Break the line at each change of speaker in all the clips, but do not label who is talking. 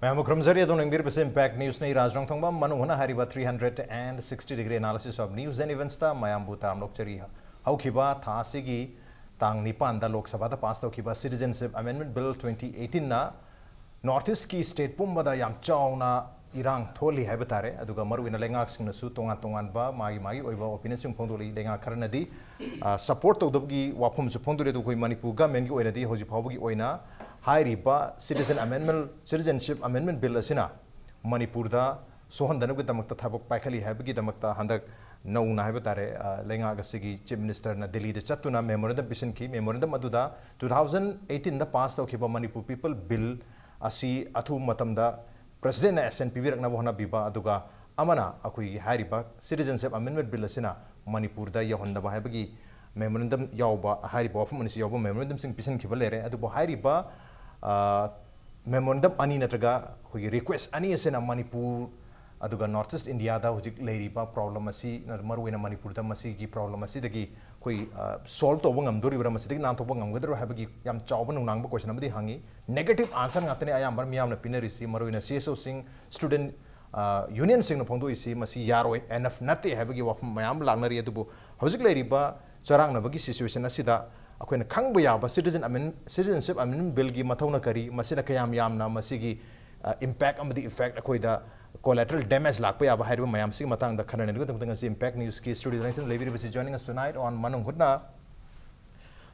Ma'am, Krumzari, don't engage with Impact News. Nei Raj Nongthombam, Manung Hutna Hariba 360-degree analysis of news and events. Ta Mayam Butam Lokchari. How Kiba Thasigi Tang Nipan da Lok Sabha pass to Kiba Citizenship Amendment Bill 2018 na Northeast Key State Pumbada Yam Chauna Irang Tholi Habatare, Aduga Maru in a Lengax in the Su Tongan Ba, Magi Oiva opinions in Pondoli, Lenga Karanadi, support of the Wapum Suponduri to Manipuga, Mengu Oinadi, Hojipogi Oina. High riba citizenship amendment bill asina Manipur da sohan danu damakta thabok paikali habagi damakta handak no na habatare lenga gasigi chief minister na Delhi de chatuna memorandum pisan ki memorandum aduda 2018 da pass to khiba Manipur people bill asi athu matamda president na SNP rakna bohna biba aduga amana akui high riba citizenship amendment bill asina Manipur da yahonda ba habagi memorandum yauba high riba of munisi yauba memorandum sing pisan khiba lere aduba high riba memorandum ani natraga hoi request ani asena Manipur aduga Northeast India da hojik leiriba problem asi maruina Manipur da masi gi problem asi dagi koi solve to bangam dori bra masi dagi nam to bangam gadro habagi yam chawban nang ba question amadi hangi negative answer ngatne ayam bar miyam na pinari si maruina CSO sing student union sing na phongdo isi masi yaroi enough nate habagi wa mayam langnari adubu hojik leiriba charang na bagi situation asida अखोइन खंगब याब citizenship amendment bill की मथौना करी मसिना कयाम यामना मसिगी impact अमदी effect अखोइदा collateral damage लाक याब हाइरब मयाम सिगी मतंग द खनन नुग तंग impact news की studio direction Levi is joining us tonight on Manung Hutna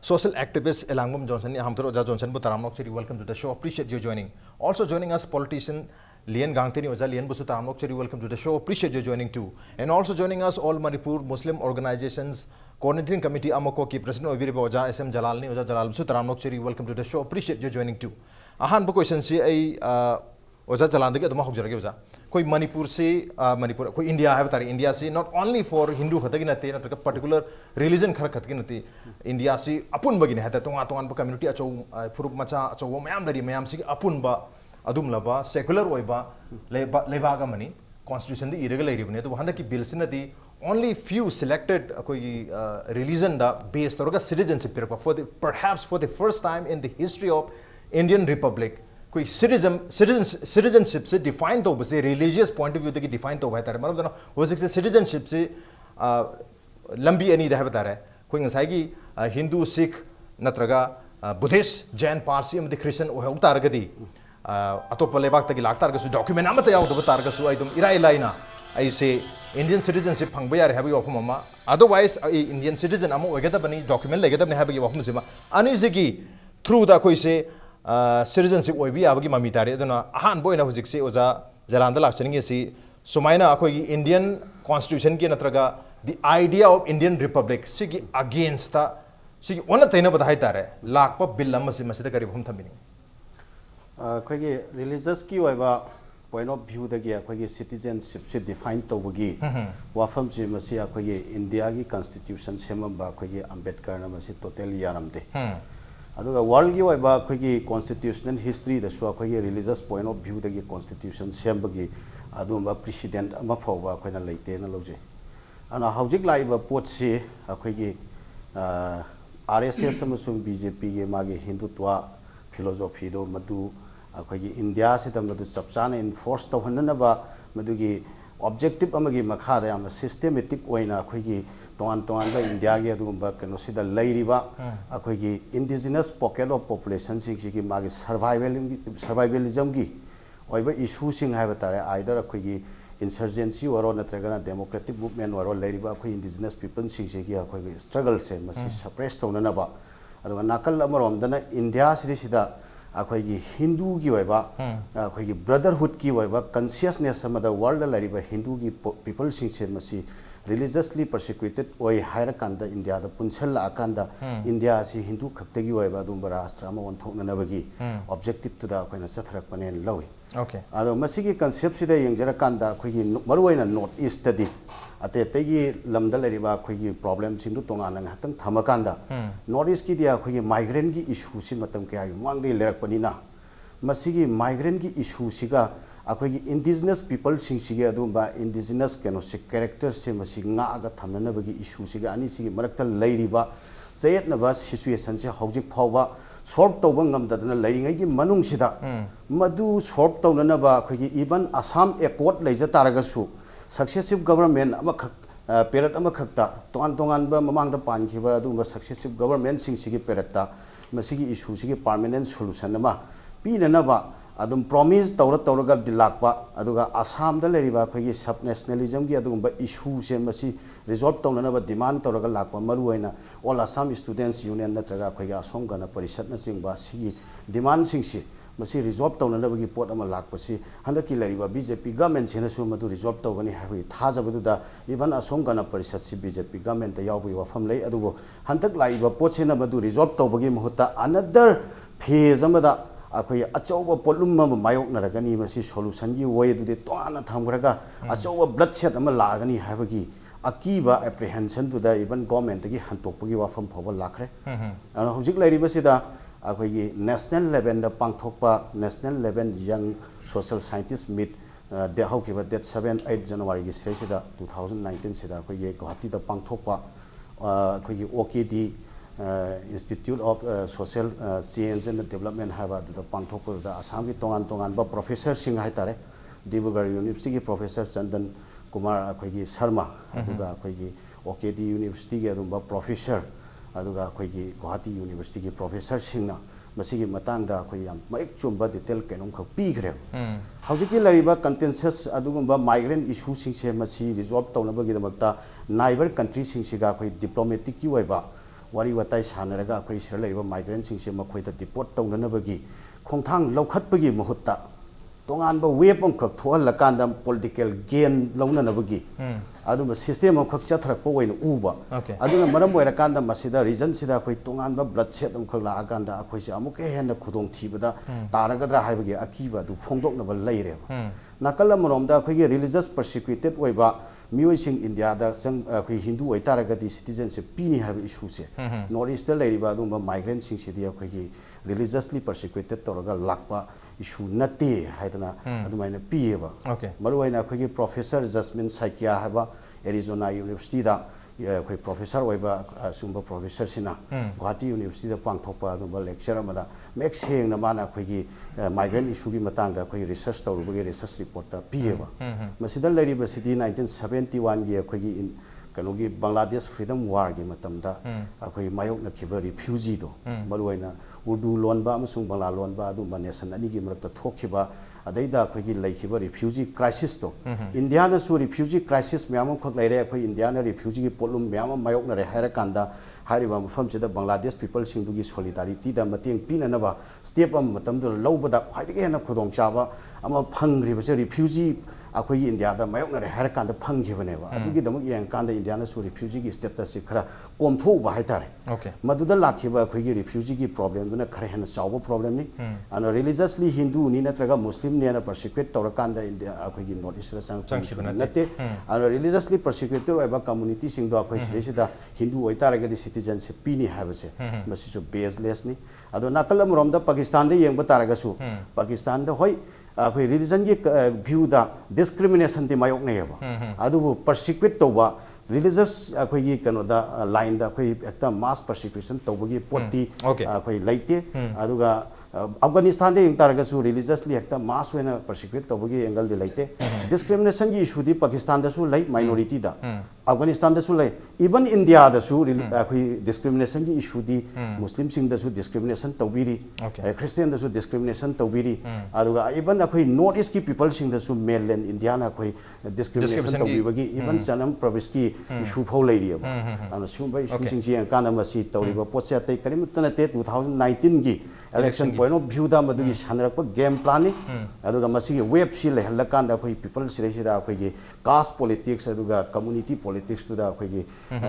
social activist Elangbam Johnson हम तो Raj Johnson bu taram nok cheri welcome to the show appreciate you joining also joining us politician Lien Gangte ni oja Lien busu taram nok cheri welcome to the show appreciate you joining too and also joining us all Manipur Muslim organizations Coordinating Committee AMMOCOC ki President Obiri Oja SM Jalal ni Oja Jalal Su Taram Lokcheri welcome to the show appreciate you joining too. Ahan bu question si ai Oja Jalal degi aduma hok jarage Oja. Koi Manipur se Manipur koi India have tari India se not only for Hindu khatagi nate na particular religion khar khatagi nate India se apun bagine hata tongan ba community acho furup macha acho mayam dari mayam si apun ba adum laba secular oiba leba ga mani constitution di irregular iribne to handa ki bill sinati only few selected religion da based or citizenship perhaps for the first time in the history of Indian Republic koi citizenship se defined to the religious point of view ki defined to hai matlab dana ho sakse citizenship se lambi ani da hai koi ngasai gi Hindu Sikh natraga Buddhist Jain Parsi amdi Christian o utar gadi atopa lebak tagi laktar ga su document amata yaw do tar ga su aidum irai laina I say Indian citizenship phangba yare habi wafum ama otherwise Indian citizen ama ogeda bani document legeda bani habi wafum sima ani sigi through da koi se citizenship oibi abagi mami tare aduna ahan boy na hujik se oja jalanda lakchani si sumaina akoi Indian constitution ki natraga the idea of Indian Republic sigi against ta sigi ona taina badhai tare lakpa bill ama si masida kari bhum thamini
koi ge religious ki oiba point of view da gya khoi citizenship se define tawgi wafam se masi khoi India gi constitution semam ba khoi Ambedkar na masi totally yaramde aduga world gi ba khoi constitutional history da so khoi religious point of view da gi constitution sembagi adumba precedent ama phawba khoi na leite na loje ana hawjik lai ba pot se khoi RSS amasung BJP gi magi hindutwa philosophy do madu अखोगी India से तम मदु सबसाने enforce तो हन्ननबा मदुगी objective अमगी मखादा याम systematic ओइना अखोगी तोन बा India गे अदुगुंबा कनो सिदा लैरिबा अखोगी indigenous pocket of population सिगी मागी सर्वाइवलिज्म की ओइबा इशू सिंग हाइबा तारे आइदर अखोगी इंसर्जेंसी ओरो नत्रगना डेमोक्रेटिक मूवमेंट ओरो लैरिबा अखोई इंडिजिनस पीपल सिगी अखोगी स्ट्रगल से मसी सप्रेस तोननबा अदुगा नाकल अमरोमदना इंडिया सिदा अखोगी हिंदू की वैबा अखोगी ब्रदरहुड की वैबा कॉन्शियसनेस अमदा वर्ल्ड लाइबा हिंदू की people सिंसे Masih religiously persecuted oi haira kanda India da punchal akanda India si Hindu khakte gi waiba dum rashtra ma onthokna nabagi objective to da koina sathrak panen lawi
okay
ado masigi concept sida yengjara kanda khoi gi maruina north east study ate tegi lamda leriba khoi gi problem sing du tonga nang hatang thamakanda north east ki dia khoi gi migrant gi issue si matam kya mangdi lerak panina masigi migrant gi issue siga अखोगी indigenous people सिंगे अदुबा indigenous केनो से character से मसी ngaga thamnanabagi issue siga ani sigi marakta leiriba zayetnaba situation se hojik phawba solve tawba ngamdadana lairingai gi manung sida madu solve tawnanaba khoi even Assam accord leija taragasu successive government amakha period amakhakta tongan ba mamangda pankhiba aduma successive government sing sigi periodta masigi issue sigi permanent solution ama pinanaba adum promise tawraga dilakpa aduga Assam da leriba khoi sub nationalism gi adumba issue se masi resolve tawnanaba demand tawraga lakpa maruaina all Assam students union natraga khoi asom gana parishad na singba sigi demand sing si masi resolve tawnanaba gi pot ama lakpa si handaki leriba BJP government sena su madu resolve tawgani habi thajabadu da even asom gana parishad si BJP government ta yawbi wafam lei adugo handak laiba pot sena madu resolve tawbagi muhutta another phase amada akhoi achauba polum ma mayok naragani masi solution gi way du de tona thamgraga achauba bloodshed ama lagani habagi akiba apprehension to the even government gi hantokpagi wafam phoba lakhre ana hojik lairi basida akhoi gi national level da pangthokpa national level young social scientist meet de haukiba date 7-8 January gi sesida 2019 sida akhoi gi Guwahati da pangthokpa akhoi gi OKD Institute of Social Science and Development haba the pangthokpa da Assam gi tongan ba professor sing haitare Dibrugarh University gi professor Chandan Kumar akhoi gi Sharma aduga akhoi gi OKD University gi adumba professor aduga akhoi gi Guwahati University gi professor singna masigi matangda akhoi yam maik chumba detail kenom khak pi gre hawjiki lariba contentious adugumba migrant issue sing se masi resolve tawnaba gi damakta neighbor country sing siga akhoi diplomatic ki oiba wari watai sanaraga akhoi sir lariba migrant sing se makhoi da deport tawnanabagi khongthang lokhatpagi muhutta tongan ba web om khak thoal lakanda political gain launanabagi aduma system of khak chathrak po wain uba aduna maram oira kanda masida reason sida akhoi tongan ba bloodshed om khak la akanda akhoi se amuke hena khudong thibada taragadra haibagi akiba du phongdok na leire nakala moromda akhoi gi religious persecuted oiba Musing India da sang akhoi Hindu oitaragadi citizenship pini have issue se north east lairiba adumba migrant sing sidia akhoi gi religiously persecuted toraga lakpa issue nate haidana adumaina pieba maruaina akhoi gi professor Jasmine Saikia haba Arizona University da akhoi professor oiba sumba professor sina Guwahati University da pangthokpa adumba lecture amada mek seng na mana akhoi gi migrant issue gi matang da akhoi research tawrubagi research report ta pieba masida lairiba city 1971 gi akhoi gi kanogi Bangladesh freedom war gi matamda akhoi mayok na khiba refugee do maruaina Urdu lonba amasung Bangla lonba adumba nation ani gi marakta thokhiba adaida akhoi gi laikhiba refugee crisis to India na su refugee crisis myam khak laire akhoi India na refugee gi problem myam mayok na re haira kanda hariba mafam sida Bangladesh people sing dugi solidarity da mateng pinanaba step am matam do lobada khwaidagi hena khudong chaba ama phangri base refugee akhoi India da mayok na re haira kanda phangkhibane ba adugi damak yang kanda India na su refugee gi status si khara komtho ba haitare maduda lakhiba akhoi gi refugee gi problem duna khara hena chawba problem ni ana religiously Hindu ni natraga Muslim ni na persecute tawrakanda India akhoi gi north east la sang nate ana religiously persecuted oiba community sing do akhoi sida Hindu oitaraga di citizenship pini habase masi so baseless ni ado nakalam romda Pakistan de yengba taraga su Pakistan da hoi akhoi religion gi view da discrimination di mayok ne ba adu persecute toba religious akhoi gi kano da line da akhoi ekta mass persecution tobagi poti akhoi laite aduga Afghanistan de yeng taraga su religiously ekta mass wena persecute tobagi angle de laite discrimination gi issue di Pakistan da su lai minority da Afghanistan da su lai even India da su akhoi discrimination gi issue di Muslim sing da su discrimination tobiri Christian da su discrimination tobiri aduga even akhoi north east ki people sing da su mainland India na akhoi discrimination tobibagi even Janam province ki issue phau lai ri ana sumba issue sing ji kana masi tawriba potse tai karimutana te 2019 gi election point of view da madugi sanrakpa game planning aduga masi web si le halakanda akhoi people sida akhoi gi caste politics aduga community politics to da akhoi gi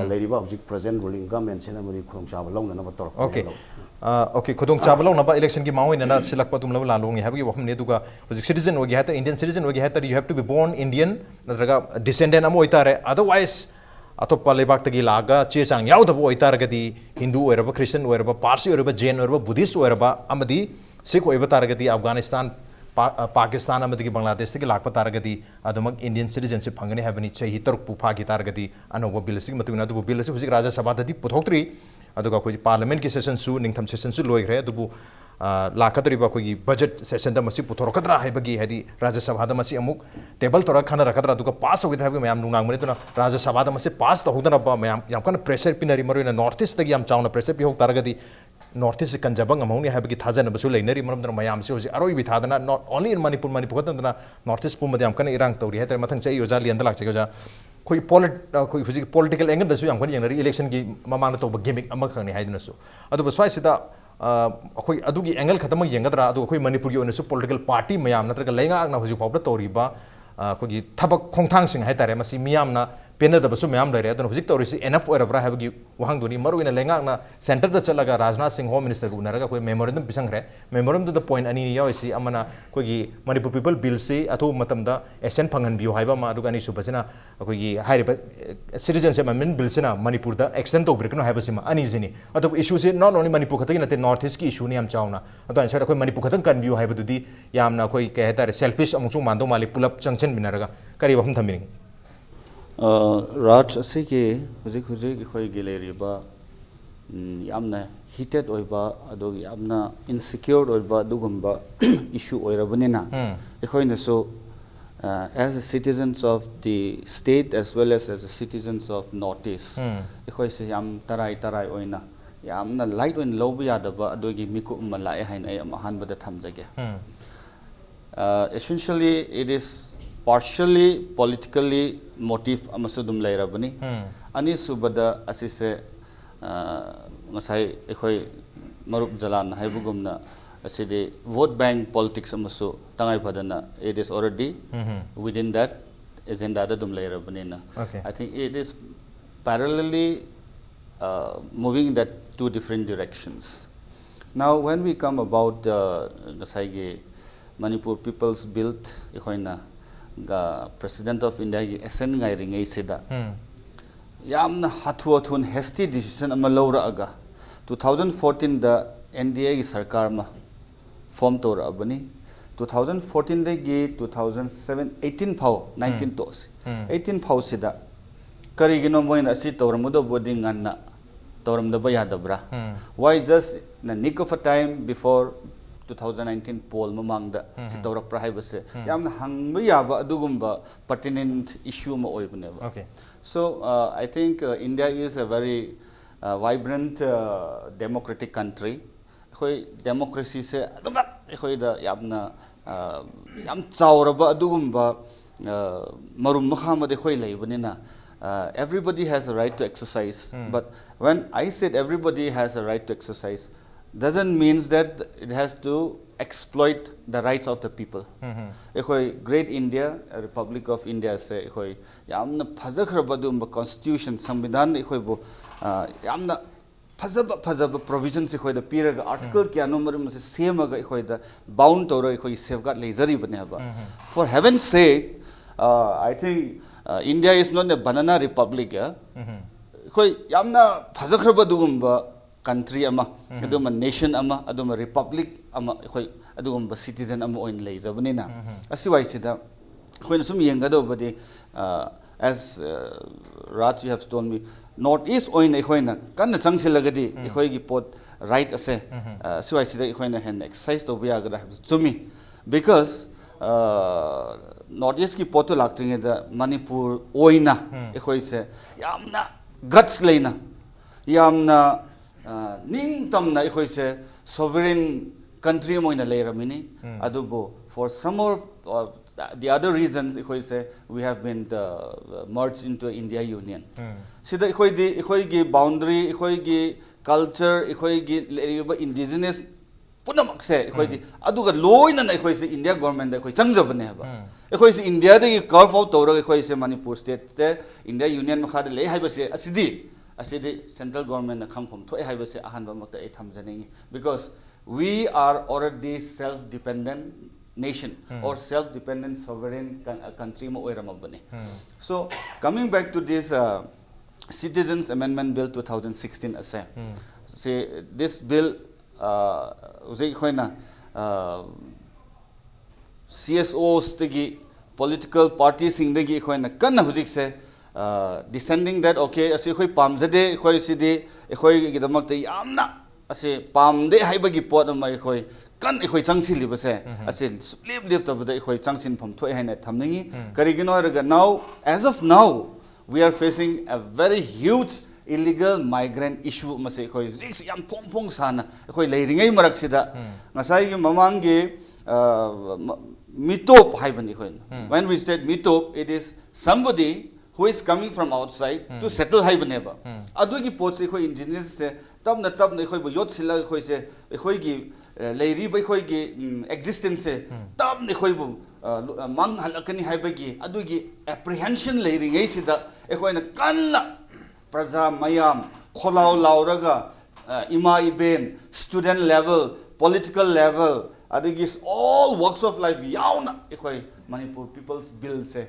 leriba object present ruling government sena mari khong chaba launa na bator
okay khudong chaba launa ba election gi mawi na silakpa tum la longi habi waham ne duga citizen ogi hata Indian citizen ogi hata you have to be born Indian natraga descendant amo itare otherwise atoppa lebak tagi laga che sang yaw dabo oitaragadi Hindu oiraba Christian oiraba Parsi oiraba Jain oiraba Buddhist oiraba amadi Sikh oiba taragadi Afghanistan Pakistan amadi Bangladesh tagi lakpa taragadi adumak Indian citizenship phangani habani chahi taruk pu phagi taragadi anoba bill sig matuna du bill sig hujik Rajya Sabha dadi puthoktri aduga koi parliament ki session su ningtham session su loigre adubu lakadriba koi budget session da masi puthorokadra haibagi hadi Rajya Sabha da masi amuk table tora khana rakadra aduga pass hogi thabi mayam nungang mane tuna Rajya Sabha da masi pass to hodana ba mayam yam kana pressure pinari maru na north east da yam chauna pressure pi hok taragadi north east kanjabang amoni haibagi thajana basu lainari maram da mayam se hoji aroi bi thadana not only in Manipur khotana north east pum da yam kana irang tawri ha mathang chai yoja lian da lak chai yoja koi political angle da su yam kana yang election ki mamang na to ba gimmick ama khani haidna su adu ba swai sida अखोई अदुगी angle खतम येंगदरा अदु अखोई मणिपुर की ओनसु political party मयाम नत्रग लेंगा ना हुजु फावदा तोरिबा अखोगी थबक खोंथांग सिंग हाइतारे मसी मियाम ना पेनदबसु मयाम लेरे अदु हुजिक तोरिसि एनफ ओरबरा हाबगी वहांग दुनी मरुइना लेंगा ना सेंटर द चलगा राजनाथ सिंह होम मिनिस्टर गु नरगा कोई मेमोरेंडम पिसंगरे मेमोरेंडम द पॉइंट अनि यावसी अमना कोगी मणिपुर पीपल बिल से अथो मतमदा एसन फंगन बियो हाइबा मा अदुगा नि सुबसना कोगी हाइरिबा सिटीजनशिप अमेंडमेंट बिल सेना मणिपुर द एक्सटेंड तोब्रिकनो हाइबसिमा अनि जिनी अदु इशू से नॉट ओनली मणिपुर खतगी नते नॉर्थ ईस्ट की इशू नि याम चावना अदु अनसर कोई मणिपुर खतंग कन बियो हाइबदुदी यामना कोई कहतारे सेल्फिश अमुचु मांदो माली पुलअप जंक्शन बिनरगा करी वहम थमिरिंग
Raj asiki huzik khoi gileri yamna heated oiba adogi yamna insecure oiba dugumba issue oirabanina ekhoina so as citizens of the state as well as citizens of Northeast ekhoi se yam tarai oina yamna light oin lobu yadaba adogi miku malai hain ai amahan bada thamjage essentially it is partially politically motive amasudum lairabani ani subada asise ngasai ekhoi marup jalan haibugumna aside vote bank politics amasu tangai padana it is already within that agenda da dum lairabani na I think it is parallelly moving that two different directions. Now when we come about ngasai ge Manipur people's built ekhoina President of India SN ngai ringai sida yamna hathuathun hasty decision ama lawra aga 2014 da NDA gi sarkar ma form tora abani 2014 de gi 2007 18 phau 19 tos 18 phau sida kari gino moina asi toramudo boarding anna toram da baya dabra why just na nick of a time before 2019 poll mamang da si tawrak pra haibase yamna hangba yaba adugumba pertinent issue ma oibne so I think India is a very vibrant democratic country khoi democracy se aduma khoi da yamna yam chawraba adugumba marum makha de khoi leibnina everybody has a right to exercise but when I said everybody has a right to exercise doesn't means that it has to exploit the rights of the people. Ekhoi great India, a Republic of India say ekhoi yamna phajakhra dum constitution samvidhan ekhoi bo yamna phajaba provisions ekhoi da period article kya number se same aga ekhoi da bound toro ekhoi safeguard leisure bane ba for heaven's sake I think India is not a banana republic ekhoi yamna phajakhra dum country ama aduma nation ama aduma republic ama khoi aduma citizen ama oin lei jabanina asiwai sida khoina sum yengado badi as Raj you have told me north east oin khoina kan changsilagadi khoi gi pot right ase asiwai sida khoina hen exercise to biya gara chumi because north east ki pot lacting da Manipur oina khoi se yamna guts leina yamna ning tamna ekhoi se sovereign country moina leiramini adubo for some or the other reasons ekhoi se we have been merged into India Union sida ekhoi gi boundary ekhoi gi culture ekhoi gi leriba indigenous punamak se ekhoi di aduga loina na ekhoi se India government da ekhoi changjabane ba ekhoi se India de carve out tawra ekhoi se Manipur state te India Union makha de lei haiba se asidi central government na kham khom thoi haiba se ahan ba makta e thamjani because we are already self dependent nation or self dependent sovereign country ma oirama bane so coming back to this citizens amendment bill 2016 ase say this bill uzai khoina CSOs tegi political parties sing degi khoina kan hujik se descending that okay asi khoi pamjade khoi sidi khoi gi damak te yamna asi pamde haibagi pot amai khoi kan khoi changsil libase asi lip tabda khoi changsin pham thoi haina thamningi karigino raga now as of now we are facing a very huge illegal migrant issue mase khoi risk yam pong sana khoi leiringai marak sida ngasai gi mamang gi mitop haibani khoi when we said mitop it is somebody who is coming from outside to settle haibaneba adu gi pot se khoi engineers se tabna khoi bo yot sila khoi se khoi gi leiri bai khoi gi existence se tabna khoi bo mang halakani haibagi adu gi apprehension leiri ngai sida khoi na kanna praja mayam kholau lauraga ima iben student level political level adu gi all walks of life yauna khoi Manipur people's bill se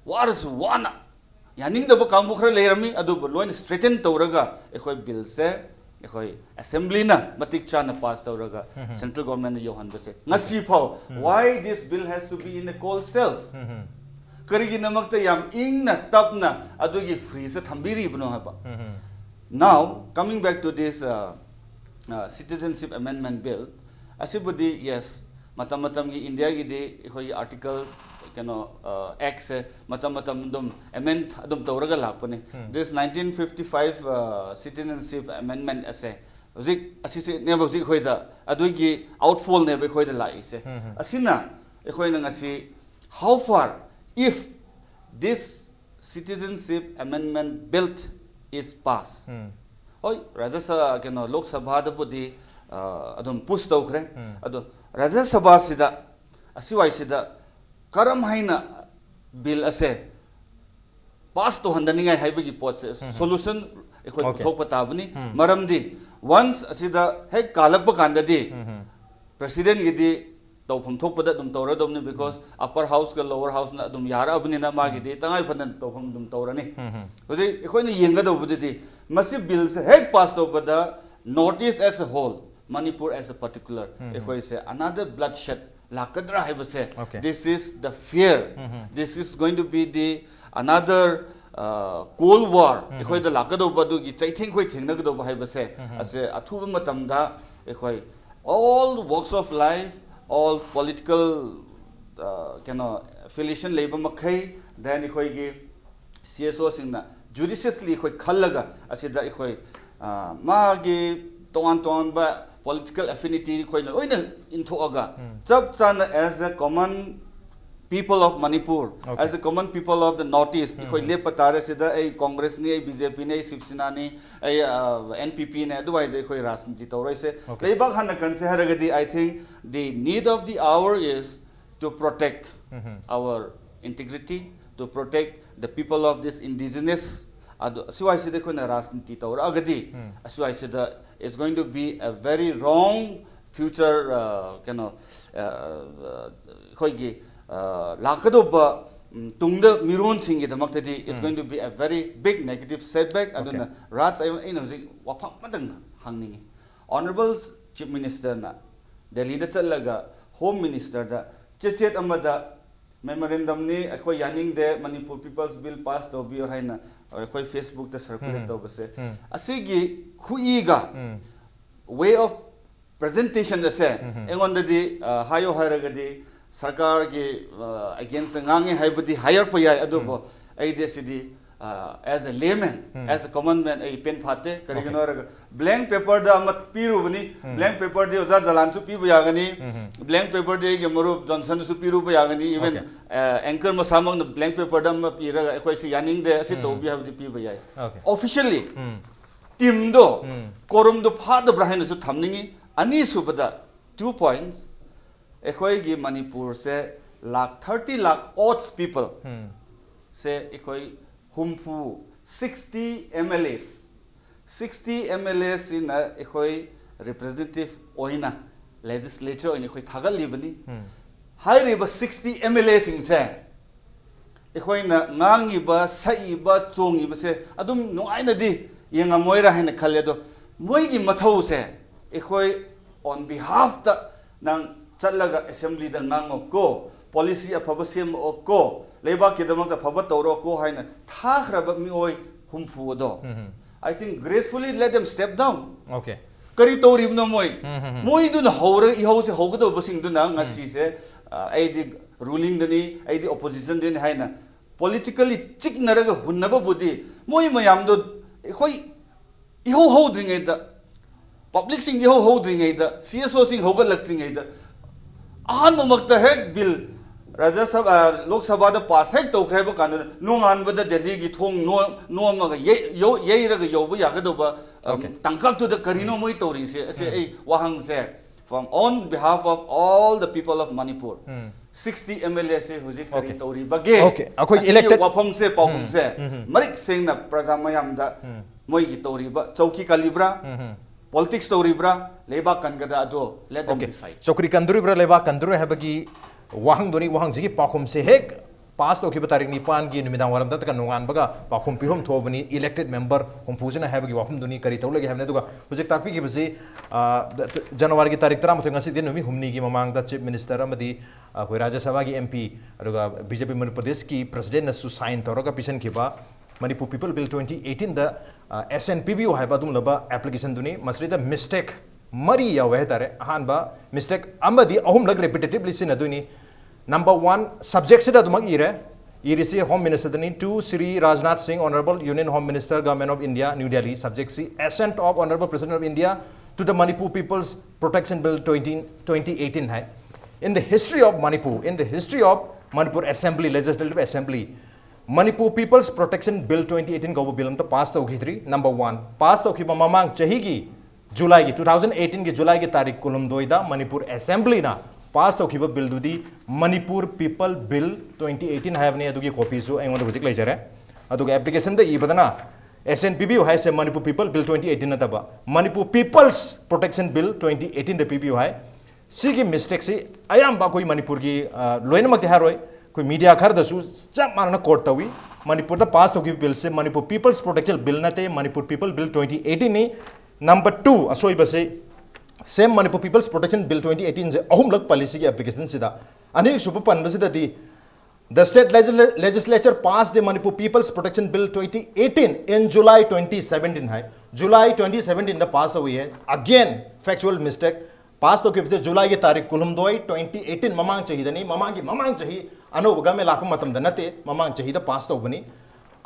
what is one yaning da kambu khra leirami adu loin straighten tawraga ekhoi bill se ekhoi assembly na matik cha na pass tawraga central government yohan base ngasi phau why this bill has to be in a cold cell karigi namak ta yam ing na tap na adu gi free se thambiri bno haba now coming back to this citizenship amendment bill asibudi yes matam gi india gi de ekhoi article act se matam dum amend adum tawraga lakpane this 1955 citizenship amendment ase zik asise never zik hoida adugi outfall never hoida lai se asina ekhoi na ngasi how far if this citizenship amendment bill is passed oi rajya sabha lok sabha da budi adum push tawkhre adu rajya sabha sida asiwai sida karam haina bill ase pass to handaningai haibagi pot solution ekhoi thokpa tabani maramdi once asida hek kalakpa kandadi president gidi tawpham thokpada dum tawra domni because upper house ga lower house na dum yara abni na ma gidi tangai phanan tawpham dum tawrani hoji ekhoi na yenga dobudi masi bill se hek pass tawpada notice as a whole Manipur as a particular ekhoi se another bloodshed lakadra haibase this is the fear this is going to be the another cold war ekhoi da lakado badu gi chaithing khoi thengna gado haibase ase athuba matamda ekhoi all walks of life all political affiliation labor makhai then ekhoi gi CSO singna judiciously ekhoi khallaga ase da ekhoi ma gi ton ba political affinity khoi na oina inthoaga chap chan as a common people of Manipur as a common people of the northeast khoi le patare sida ai congress ni ai BJP ni ai Shivsena ni ai NPP ni adwai de khoi rajniti tawrai se leibak han kan se haragadi I think the need of the hour is to protect our integrity to protect the people of this indigenous asiwai sida khoi na rajniti tawra agadi asiwai sida is going to be a very wrong future khoigi lakadoba tungda miron singi damaktadi is going to be a very big negative setback aduna raj aina ji wafam madang hangni honorable chief minister na delhi da chalaga home minister da chechet amada memorandum ni akhoi yaning de Manipur people's bill pass to bi haina akhoi Facebook da circulate to base asigi khuiga way of presentation ase engon di hayo haragadi sarkar gi against ngangi haibadi higher payai adubo aide sidi as a layman as a common man a pen phate karigano blank paper da amat piru bani blank paper de oza jalan su pi buyagani blank paper de ge maru johnson su piru buyagani even anchor ma samang na blank paper da ma pira khoi si yaning de asi to bi habdi pi buyai officially team do korum do phad brahin su thamningi ani subada 2 points ekhoi gi Manipur se 30 lakh odds people se ekhoi humpu 60 MLAs in ekhoi representative oina legislature in ekhoi thagal libani high riba 60 MLAs in se ekhoi na ngangi ba sai ba chongi ba se adum nuaina di yenga moira haina khalle do moi gi mathau se ekhoi on behalf da nang chalaga assembly da ngang ko policy afaba sem ko लेबा के दमक ता फबत तौरो को हाइना थाखरब मिओय हुमफु दो I think gracefully let them step down.
Okay.
Kari tawrib na moy. Moy dun hawra ihaw se hawgado basing dun ang ngasi se ay di ruling dani ay di opposition din hay na politically chik naraga hunnaba budi moy mayam do koy ihaw haw dring ay da public sing ihaw haw dring ay da CSO sing hawga lagtring ay da ahan mo magta hek bill Rajya Sabha Lok Sabha da pass hek to khayba kanun no an bada Delhi gi thong no ma ye ra ga yo bu ya ga do ba tangkak to the karino moi tori se wahang se from on behalf of all the people of Manipur 60 MLA se hujik kari tori bage
okay akoi elected
wafong se pawong se marik seng na praja mayam da moi gi tori ba chauki kalibra politics tori bra leba kan ga da do let them decide
chokri kanduri bra leba kanduri habagi wahang doni wahang jigi pakhum se hek pass to kiba tarik nipan gi numidang waram da ka nongan baga pakhum pihom thobani elected member compuzena habagi wahum doni kari tawlagi hamne duga hujik takpi gi basi January gi tarik 30 ngasi din numi humni gi mamang da chief minister amadi koi Rajya Sabha gi MP aduga BJP Manipur Pradesh ki president na su sign tawraga pisan kiba Manipur People Bill 2018 da SNPBU haiba dum laba application duni masri da mistake mari ya wahe tare ahan ba mistake amadi ahum lag repetitively sin aduni Number 1 subject sida dumag ire Home Minister dani to Sri Rajnath Singh Honorable Union Home Minister Government of India New Delhi subject C assent of Honorable President of India to the Manipur People's Protection Bill 2018 hai in the history of Manipur Assembly Legislative Assembly Manipur People's Protection Bill 2018 go bill to pass to khitri number 1 pass to khiba mamang chahi gi July gi 2018 gi July gi tarik kulum doida Manipur Assembly na pass to khiba bill dudi Manipur People Bill 2018 have ne adugi copies so aingon hojik lai jare aduga application da ibadana SNPBU hai se Manipur People Bill 2018 na taba Manipur People's Protection Bill 2018 the PPU hai sigi mistake si ayam ba koi Manipur gi loina mak haroi koi media khar da su chap marna court tawi Manipur da pass to gi bill se Manipur People's Protection Bill na te Manipur People Bill 2018 ni number 2 asoi ba se same Manipur People's Protection Bill 2018 je ahum lag policy ki application sida ani super pan basida di the state legislature passed the Manipur People's Protection Bill 2018 in July 2017 hai July 2017 da pass hui hai again factual mistake pass to ke July ki tarikh kulum doi 2018 mamang chahi dani mamang chahi ano ga me lakam matam da nate mamang chahi da pass to bani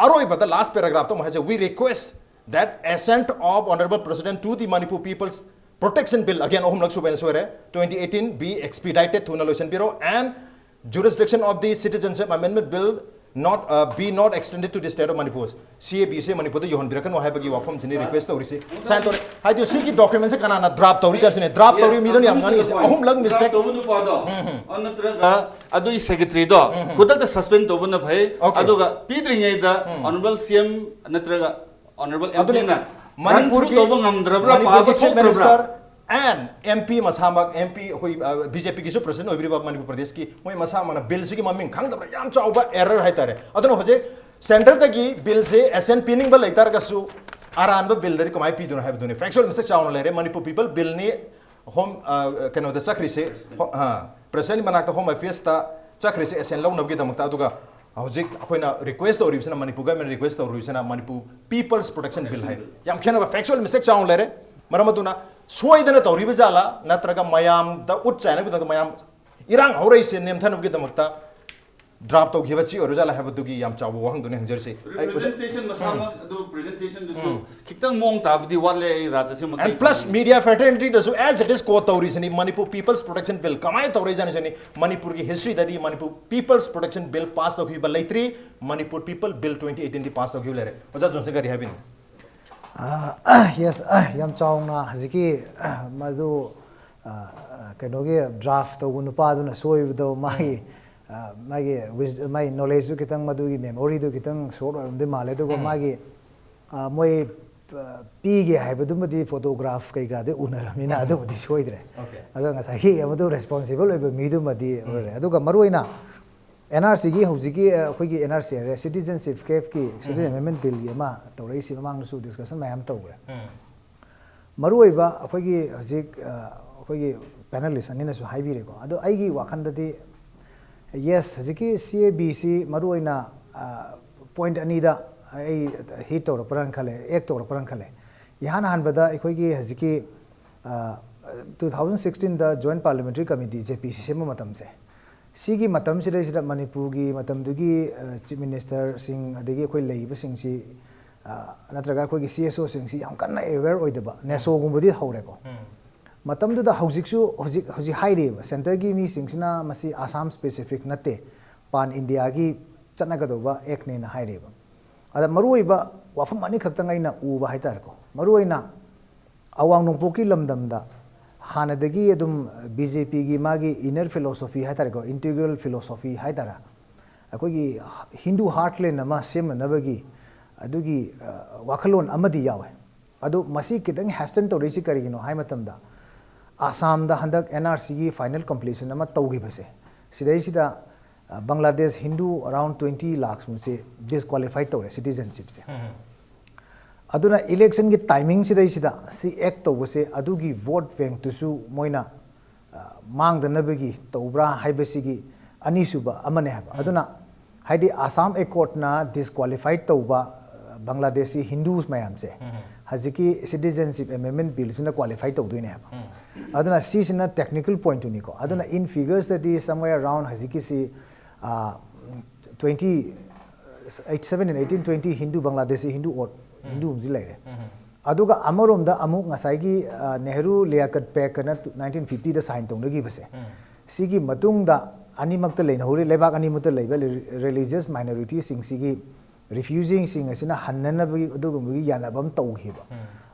aroi bata last paragraph to mahaje we request that assent of Honorable President to the Manipur People's Protection Bill again ohum lag subene sore 2018 be expedited to Nalotion Bureau and jurisdiction of the Citizenship Amendment Bill be not extended to the state of Manipur CABC Manipur the yohon birakan wahe bagi wafam sini request tori se sign tori hai jo si ki documents se kana na draft tori jarsine draft tori mi don yam ngani se ahum lag mistake
to nu pa do anatraga adu secretary do kudak da suspend to bana bhai aduga pidringai da honorable CM anatraga honorable MP na Manipur ki Chief Minister and MP Masamak MP BJP ki president oibri Manipur Pradesh ki moi masa mana bill se ki maming khang da yam chauba error hai tare adono hoje center ta ki bill se SN pinning ba laitar ga su aran ba bill dari kamai pi dun hai dun factual mistake chaun le re Manipur People Bill ni home kano da sakri se president manak home affairs ta sakri se SN law nabgi da makta aduga hojik akoina request ori bisna Manipur government request ori bisna Manipur People's Protection Bill hai yam khena ba factual mistake chaun le re maramaduna soidana tori bijala natraga mayam da utchaina bi da mayam irang horai se nem thanu gi da makta draft to gibachi orujala habudugi yam chawu wang dun hangjer se presentation masama do presentation do kitang mong tabdi wale raja se
and plus media fraternity does as it is ko tori sani Manipur People's Protection Bill kamai tori jani sani Manipur ki history dadi Manipur People's Protection Bill pass to gi balaitri Manipur People Bill 2018 di pass to gi lere oja jonse gari habin
yes yam chawna haziki madu kenogi draft to gunupa duna soibdo my knowledge kitang madu gi memory do kitang short de male do magi moi pigi haibudumadi photograph kai ga de unaramina adu di soidre adu nga sahi amadu responsible oibe midumadi adu ga maruina NRC gi hojiki khoi NRC citizenship caf ki citizen amendment bill gi ma tawrei si mamang su discussion mayam tawre maruiba khoi gi hojik khoi gi panelist anina su haibire ko adu ai gi wakhanda di yes hajiki CABC maruina point anida ai hit tor paran khale ek tor paran khale yahan hanbada ekhoi hajiki 2016 da joint parliamentary committee JPC sema matam se sigi matam sida sida Manipur gi matam dugi chief minister sing adegi ekhoi leiba sing si natraga ekhoi gi CSO sing si yam kanna aware oidaba neso gumbudi haure ko matam du da hojiksu hojik haire center gi mi sing sina masi Assam specific nate pan India gi chanagadova ek ne na haire ba ada maruiba wafam ani khaktangai na uba haitar ko maruina awang nongpoki lamdam da hanadagi adum BJP gi magi inner philosophy haitar ko integral philosophy haitara akoi gi Hindu heartland ama sem nabagi adugi wakalon amadi yawe adu masi kitang hastan to risi karigino hai matam da Assam da handak NRC gi final completion ama taugi base sidai sida Bangladesh Hindu around 20 lakhs muse disqualified tore citizenship se aduna election gi timing sidai sida si act to base adugi vote bank to su moina mang da nabagi tobra haibasi gi ani suba amane haba aduna haidi Assam accord na disqualified toba Bangladeshi Hindus mayam se haziki citizenship amendment bill suna qualify to doine haba aduna si sina technical point ni ko aduna in figures that is somewhere around haziki si 18 and 1820 Hindu Bangladeshi Hindu or Hindu umji laire aduga amarom da amuk ngasai gi Nehru liaquat pact na 1950 da sign tong gi base sigi matung da ani makta leina hori lebak ani muta leiba religious minority sing sigi refusing sing asina hanna bagi adugum gi yanabam tawhiba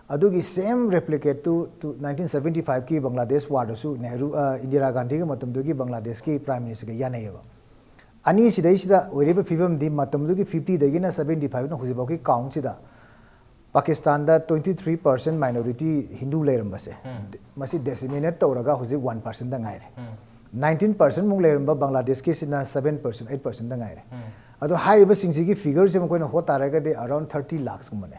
adugi same replicate to 1975 ki Bangladesh war su Nehru Indira Gandhi ga matam dugi Bangladesh ki prime minister ga yanayeba ani sidai sida oiriba fibam di matam dugi 50 dagi na 75 na hujiba ki count sida Pakistan da 23% minority Hindu leramba se masi disseminate tawraga huji 1% da ngaire 19% mung leramba Bangladesh ki sina 7% 8% da ngaire ado haiba singsi ki figure se ko na hotaraga de around 30 lakhs kumane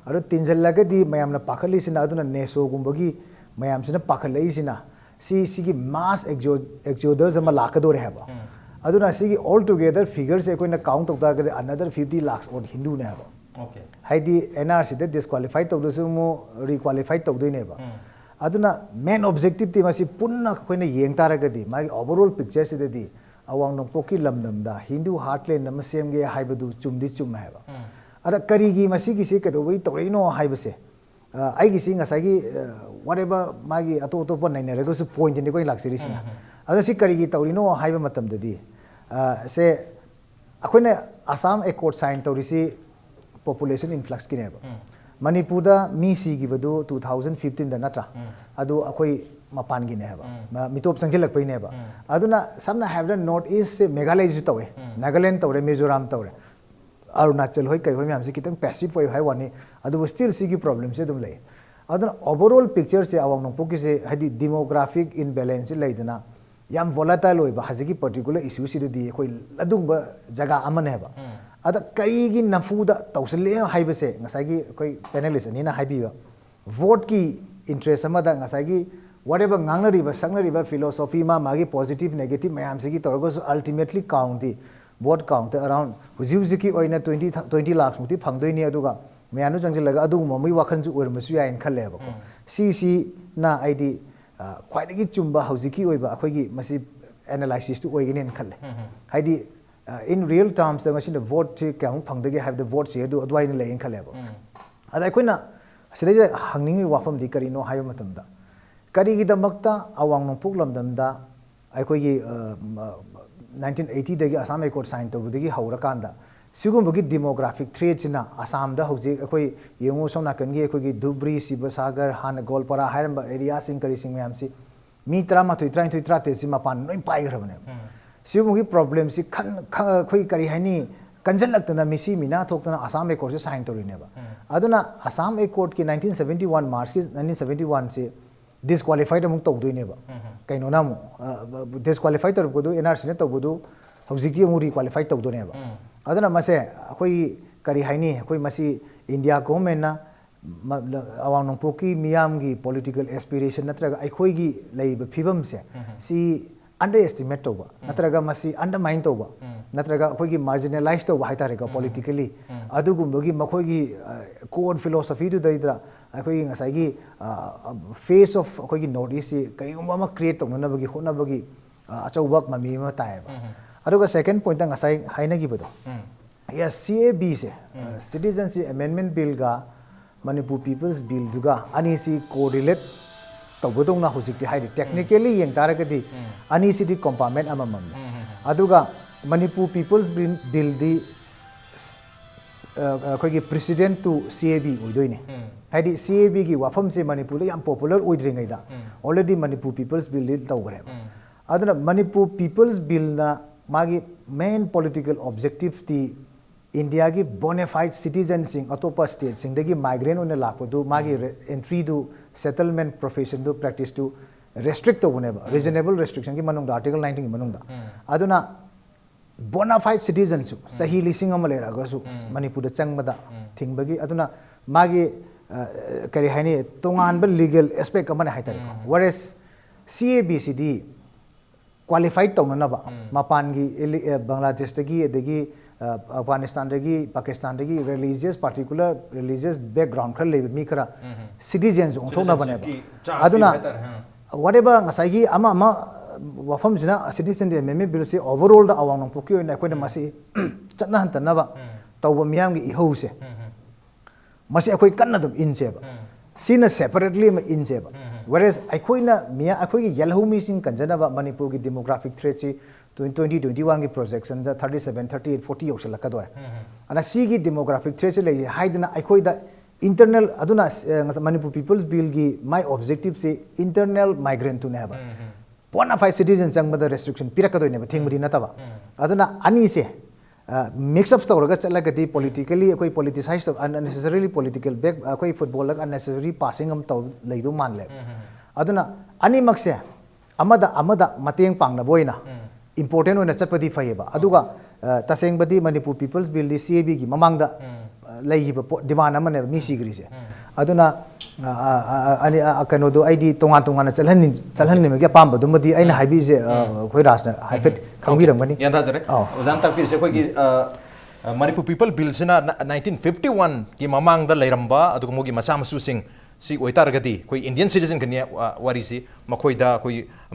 aro tinjal laga di mayam na pakhali sina aduna neso gumbagi mayam sina pakhalai sina si ki mass exodus ama lakado re haba aduna si ki all together figure se ko na count of the another 50 lakhs or Hindu ne haba okay haidi NRC de disqualified to do mo requalified to do ne ba aduna main objective ti masi punna ko na yeng taraga di mai overall picture se de di awang nongpoki lamdam da Hindu heartland nam semge haibadu chumdi chum haba ada karigi masi gi se kedo wi torino haibase ai gi singa sagi whatever magi ato to pon nai ne su point ni ko laksiri sina ada si karigi torino haiba matam dadi se akoina Assam accord sign torisi population influx ki neba Manipur da mi si gi badu 2015 da natra adu akoi mapan gi neba mitop changjilak pai neba aduna samna have the north east se Meghalaya ju tawe Nagaland tawre Mizoram tawre Arunachal hoi kai hoi myam se kitang passive hoi hai wani adu still si gi problem se dum lei aduna overall picture se awang nong poki se hadi demographic imbalance lei dana yam volatile hoi ba hazigi particular issue si di khoi ladung ba jaga amane ba ada kai gi nafuda tawsle haiba se ngasai gi khoi panelist ani na haibi ba vote ki interest ama da ngasai gi whatever ngangnari ba sangnari ba philosophy ma magi positive negative mayam se gi torgo ultimately count di vote count around hujiki oina 20 lakhs muti phangdoi ni aduga mayanu jangjilaga adu momai wakhan ju ormasu ya in khalle ba ko si na id khwaidagi chumba hujiki oiba akhoi gi masi analysis tu oigini in khalle haidi in real terms the machine vote che kyang phangdagi have the vote se du adwai ni le in khalle ba ada koina sire hangningi wafam di kari no hayo matam da kari gi damakta awang nong puklam dam da akhoi gi 1980 dagi Assam accord sign to dagi haurakanda sigumbugi demographic threats na Assam da hoji akoi yengu somna kangi akoi gi Dhubri Sibasagar Han Golpara hairamba area sing kari sing myam si mi 33 si mapan noi pai grabane sigumbugi problem si khan khoi kari haini kanjal laktana misi mina thoktana Assam accord se sign to rine ba aduna Assam accord ki 1971 March ki 1971 se disqualified among to doine ba kaino namu disqualified to bodu NRC ne to bodu hojiki amuri qualified to do ne ba aduna mase akoi kari haini akoi masi India government na awang nongpoki miyam gi political aspiration natraga akoi gi leiba phibam se si underestimate tauba natraga masi undermine tauba natraga akhoi gi marginalize tauba haitare ga politically adugumbagi makhoi gi core philosophy du daidra akhoi gi ngasai gi face of akhoi gi notice kaigumba ma create tawna bagi hona bagi achawbak mami ma taeba aduga second point ngasai haina gi bodo yes CAB se citizenship amendment bill ga Manipur people's bill duga ani si correlate tawbodong na hujik ti haidi technically yeng taragadi ani si di compartment amamam aduga Manipur people's bill di khoi gi president to CAB oidoine haidi CAB gi wafam se Manipur yam popular oidringai da already Manipur people's bill li tawgre aduna Manipur people's bill na magi main political objective ti India ki bona fide citizen sing atopa state sing dagi migrant on la do magi entry to settlement profession do practice to restrict to whenever reasonable restriction ki manung da article 19 ki manung da aduna bona fide citizen su sahi lising amalera ga su Manipur da changmada thingbagi aduna magi kari haini tongan ba legal aspect amana haitari whereas CABCD qualified tawna ba mapan gi Bangladesh dagi adagi Afghanistan dagi Pakistan dagi religious particular religious background khar le mi khara citizens onthona bane ba aduna whatever ngasai gi ama wafam jina citizen de meme bill se overall da awang nong pokyo na koina masi chatna han tanaba tawba miyam gi ihau se masi akoi kanna dum in se ba sina separately ma in se ba whereas akoina miya akoi gi yellow mi sing kanjana ba Manipur gi demographic threat si 2021 की projection दा 37 38 40 योक्सल लकदोय अना सी की demographic threat से ले हाइदना अखोई दा internal अदुना Manipur people's bill की my objective से internal migrant to नेबा bona fide citizen संग बदा restriction पिरकदोय नेबा थिंगबदी नतबा अदुना अनि से mix up तौरगा चलगदी politically अखोई politicize unnecessarily political back अखोई football लग unnecessary passing हम तौ लेदो मान ले अदुना अनि मक्से अमदा मतेंग पांगना बोइना important on a chapati fayeba aduga taseng badi Manipur people's bill di CAB gi mamang da lai demand amane mi sigri se aduna ani akano do id tongan chalhan ni me ga pam badum di aina haibi se khoi rasna haifet khangbiram bani
yan thajare ozan tak pir se khoi gi Manipur people bill sina 1951 ki mamang da leiramba aduga mogi masam su sing si oitaragadi koi Indian citizen kania wari si makoi da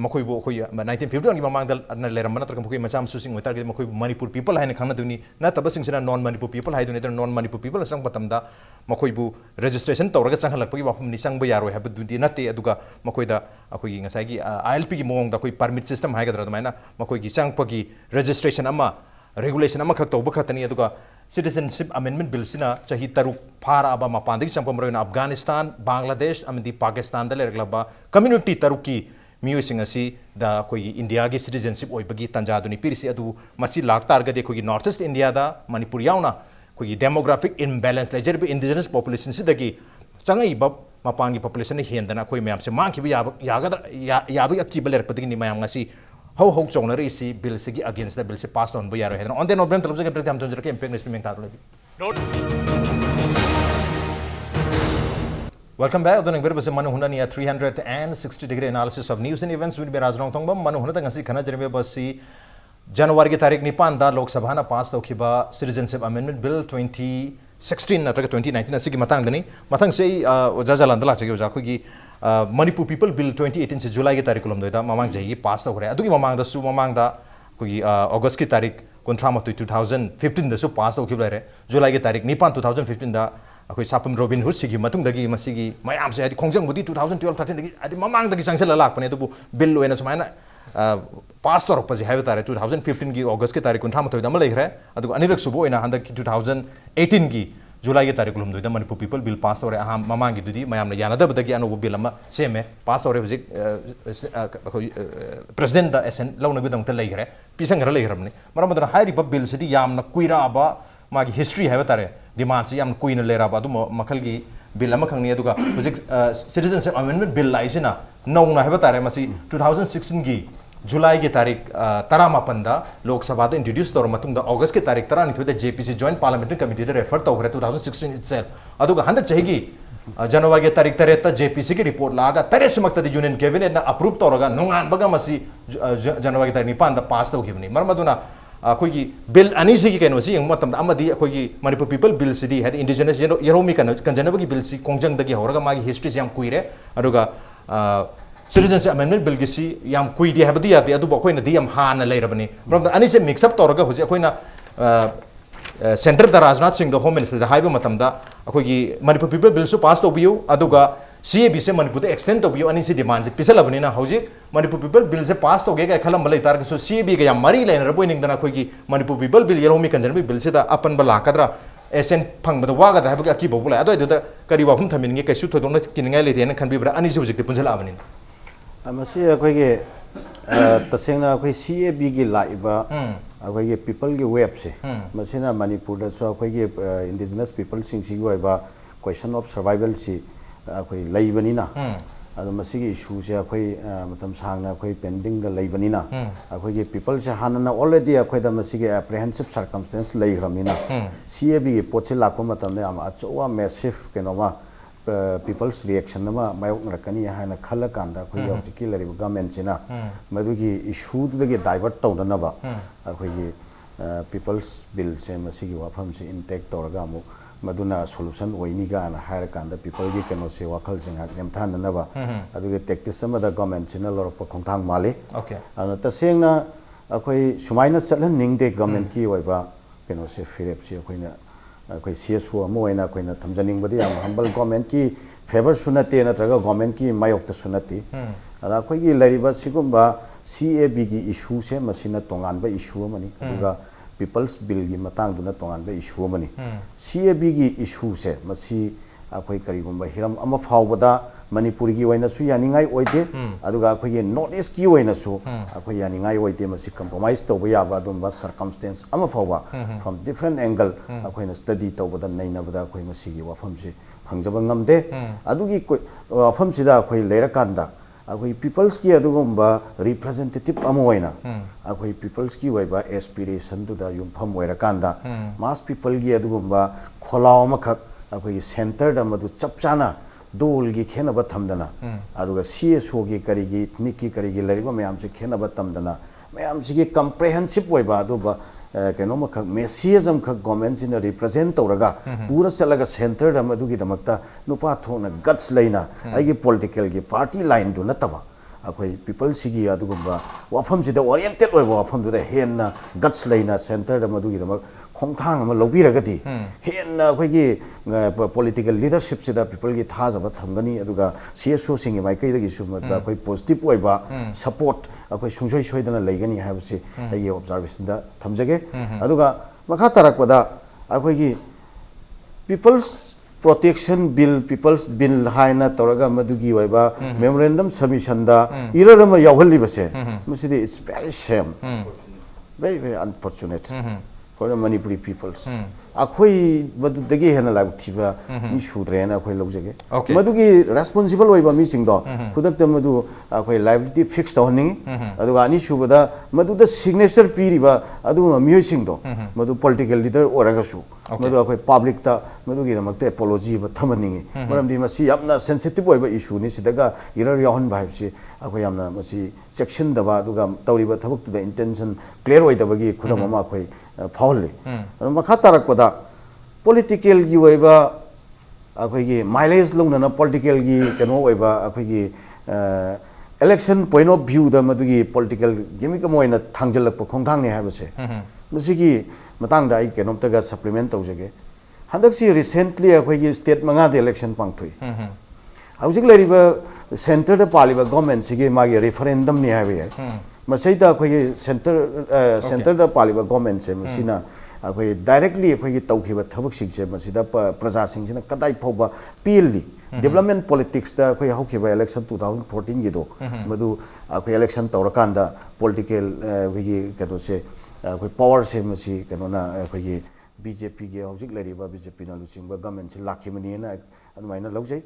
makoi bo koi 1951 ki mamang da na leram na takam koi macham su sing oitaragadi makoi Manipur people haina khangna duni na tabasing sina non Manipur people hai duni non Manipur people sang patam da makoi bu registration tawraga changhalak pagi wapum ni sang ba yaro ha duni nate aduga makoi da akoi ngasai gi ILP ki mong da koi permit system hai gadra maina makoi gi sang pagi registration ama regulation ama khak tawba khatani aduga citizenship amendment bill sina chahi taruk phara aba mapandiki champam roina Afghanistan Bangladesh amdi Pakistan da lerglaba community taruki miyosing asi da koi India gi citizenship oibagi tanja duni pirisi adu masi laktar ga de koi north east India da Manipur yauna koi demographic imbalance lejerbe indigenous population sidagi changai ba mapangi population ni hendana koi mayam se mang ki yaga akibal lerpadi ni mayam ngasi how chongna ri si bill se gi against the bill se passed on boyaro hedna on the no blame talab se ke am tonjera ke impact nesmi meng taru welcome back odong ber base manu huna ni 360 degree analysis of news and events with Raj Nongthombam manu huna ngasi khana jerbe basi January ki tarik 9 da Lok Sabha na pass tawkhiba citizenship amendment bill 2016 natraga 2019 asigi matang dani matang sei Jalal andala chege ja khogi Manipur people bill 2018 se July ki tarik lom doida mamang jai pass tawre adugi mamang da su mamang da khogi August ki tarik kontrama 2015 da su pass tawkhibla re July ki tarik 9 2015 da akhoi sapam Robin Hood sigi matung dagi masigi mayam se adi khongjang budi 2012 13 dagi adi mamang dagi sangsel lak pane dubu bill loena sumaina pass torok paji have tare 2015 ki August ki tarik kontrama toida ma lekhre adugo anirak subo ina handa ki 2018 ki July ki tarik lum doida Manipur people bill pass tore aham mamang gi dudi mayam na yana da badagi anu bill ama seme pass tore hujik president da SN launa gudang te lekhre pisang ra lekhram ni maramodra hai ri bill sidi yam na kuira ba magi history have tare demand si yam kuina lera ba du makal gi bill ama khangni aduga hujik citizenship amendment bill laisina no na have tare masi 2016 gi जुलाई की तारीख तरा मापंदा लोकसभा दा introduce तौर मतुंग दा अगस्त की तारीख तरा निथुदा JPC joint parliamentary committee दा रेफर तौर 2016 itself अदुगा हंद चाहिए जनवरी की तारीख तरेत JPC की रिपोर्ट लागा तरे सुमक्त यूनियन कैबिनेट ना अप्रूव तौरगा नोंगान बगा मसी जनवरी की तारीख निपान दा पास तौगिबनी मरमदुना अखोगी बिल अनी से कनो से यंग मतम अमदी अखोगी मणिपुर पीपल बिल सिदी है इंडिजिनस येरोमी कंजनबगी बिल सी कोंजंग दगी होरगा मागी हिस्ट्री से याम कुइरे अदुगा सिटीजनशिप अमेंडमेंट बिल की याम कुइदी हैबदी यादे अदुबो अखोइना दी याम हाना लेरबनी मरम अनी से मिक्स अप तौरगा होजे अखोइना सेंटर द राजनाथ सिंह द होम मिनिस्टर हाइबा मतमदा अखोगी मणिपुर पीपल बिल सु पास तोबियो अदुगा CAB से मणिपुर एक्सटेंड तोबियो अनी से डिमांड से पिसलबनीना हौजे मणिपुर पीपल बिल से पास तोगे का खलम बलै तार सो CAB ga yam mari lain raboi ning dana अखोगी मणिपुर पीपल बिल येरोमी कंजनबी बिल से दा अपन बला कदरा एसेन फंग बद वागा दा हबगा की बबुला अदो अदो करी वाफम थमिनगे कैसु थोदोंना किनंगाय लेदेन खनबिब्रा अनी से हुजिक पुंजला बनिन
अमसी अखोगे तसेंगना अखोई CAB की लाइबा अखोगे पीपल की वेब से मसिना मणिपुर दा सो अखोगे इंडिजिनस पीपल सिंग सी गोइबा क्वेश्चन ऑफ सर्वाइवल सी अखोई लैबनिना अदो मसिगी इशू से अखोई मतम सांगना अखोई पेंडिंग दा लैबनिना अखोगे पीपल से हानना ऑलरेडी अखोई दा मसिगी एप्रीहेंसिव सर्कमस्टेंस लैग्रमिना CAB की पोचे लाको मतम ने अचोवा मैसिव केनोमा पीपल्स रिएक्शन मायोकनरकनी है खल कांदा अखोई हौजिकी लरिब गवर्नमेंट सिना मदुगी इशू दुदगी डाइवर्ट तौदनबा अखोई पीपल्स बिल से मसिगी वाफम से इंटेक तौरगा अमु मदुना सोल्यूशन ओइनिगा ना हायर कांदा पीपल की केनो से वाखल जंगा नेमथाननबा अदुगे टेक्टिस अमदा गवर्नमेंट सिना लरप खोंथांग माले ओके अन तसेंगना अखोई सुमाइना चलन निंगदे गवर्नमेंट की ओइबा केनो से फिरेप से अखोइना अखोई CSO अमोइना अखोइना थमजनिंगबदी याम हम्बल गवर्नमेंट की फेवर सुनते नत्रगा गवर्नमेंट की मायोक त सुनते अदा अखोई लरिबा सिगुम्बा CAB की इशू से मसिना तोंगानबा इशू अमनी अदुगा पीपल्स बिल की मतंग दुना तोंगानबा इशू अमनी CAB की इशू से मसी अखोई करिगुम्बा हिरम अमा फावबदा मणिपुर की ओइना सु यानिंगाई ओइदे अदुगा अखोई नॉर्थ ईस्ट की ओइना सु अखोई यानिंगाई ओइदे मसी कंप्रोमाइज तौबा याबा दुम्बा सर्कमस्टेंस अमा फावबा फ्रॉम डिफरेंट एंगल अखोइना स्टडी तौबदा नैनबदा अखोई मसीगी वाफम से फंगजबा ngamde adugi wafam sida akhoi lerakanda akhoi peoples ki adugumba representative amoina akhoi peoples ki waiba aspiration to da yumpham oirakanda mass people gi adugumba kholaw makhak akhoi center da madu chapchana dol gi khena ba thamdana aduga CSO gi kari gi ethnic ki kari gi lariba mayam se khena ba tamdana mayam se gi comprehensive waiba aduba keno makhak messiism khak government in represent tawraga pura salaga center da madu gi damakta nupa thona guts leina agi political gi party line do nataba akhoi people sigi adugumba wafam sida oriented oiba wafam du da henna guts leina center da madu gi damak khongthang ama lobiragadi henna akhoi gi political leadership sida people gi thajaba thamgani aduga CSO singi maikai da gi sumata akhoi positive oiba support akhoi sungsoi soidana leigani habse ai observation da thamjage aduga makha tarakpada akhoi gi people's protection bill people's bill haina toraga madugi oiba memorandum submission da irarama yawhalli base musidi it's very shame very very unfortunate for the Manipuri peoples akhoi madudagi hena lagthiba mi shudrena akhoi logjage madugi responsible oiba mi singdo khudakta madu akhoi liability fixed honing aduga ani shubada maduda signature piriba adu mi singdo madu political leader oraga su madu akhoi public ta madugi damakte apology ba thamaningi maramdi masi yamna sensitive oiba issue ni sidaga irar yahon bhaibsi akhoi yamna masi section daba aduga tawriba thabuk tu the intention clear oidabagi khudam ma akhoi फाउल मखा तारकपदा political की ओइबा अखोगी mileage लोंना political की कनो ओइबा अखोगी election point of view द मदुगी पॉलिटिकल गेमिक मोइना थांगजलप खोंथांगने हाबसे मसिगी मतंग दा आई केनोमतगा सप्लीमेंट तौजगे हंदक्सी रिसेंटली अखोगी स्टेट मंगा दे इलेक्शन पांगथुई हौजिक लरिबा सेंटर द पालिबा गवर्नमेंट सिगे मागे रेफरेंडम नि हाबे मसैदा अखोगी सेंटर द पालिबा गवर्नमेंट से मसिना अखोगी डायरेक्टली अखोगी तौखिबा थबक सिंगसे मसिदा प्रजा सिंगसिना कदाई फौबा पीएलडी डेवलपमेंट पॉलिटिक्स दा अखोगी हौखिबा इलेक्शन 2014 गिदो मदु अखोगी इलेक्शन तौरकांदा पॉलिटिकल अखोगी कतो से अखोई पावर से मसि कनोना अखोगी बीजेपी के हौजिक लरिबा बीजेपी ना लुचिंगबा गवर्नमेंट से लाखिमनी ना adumai na laujai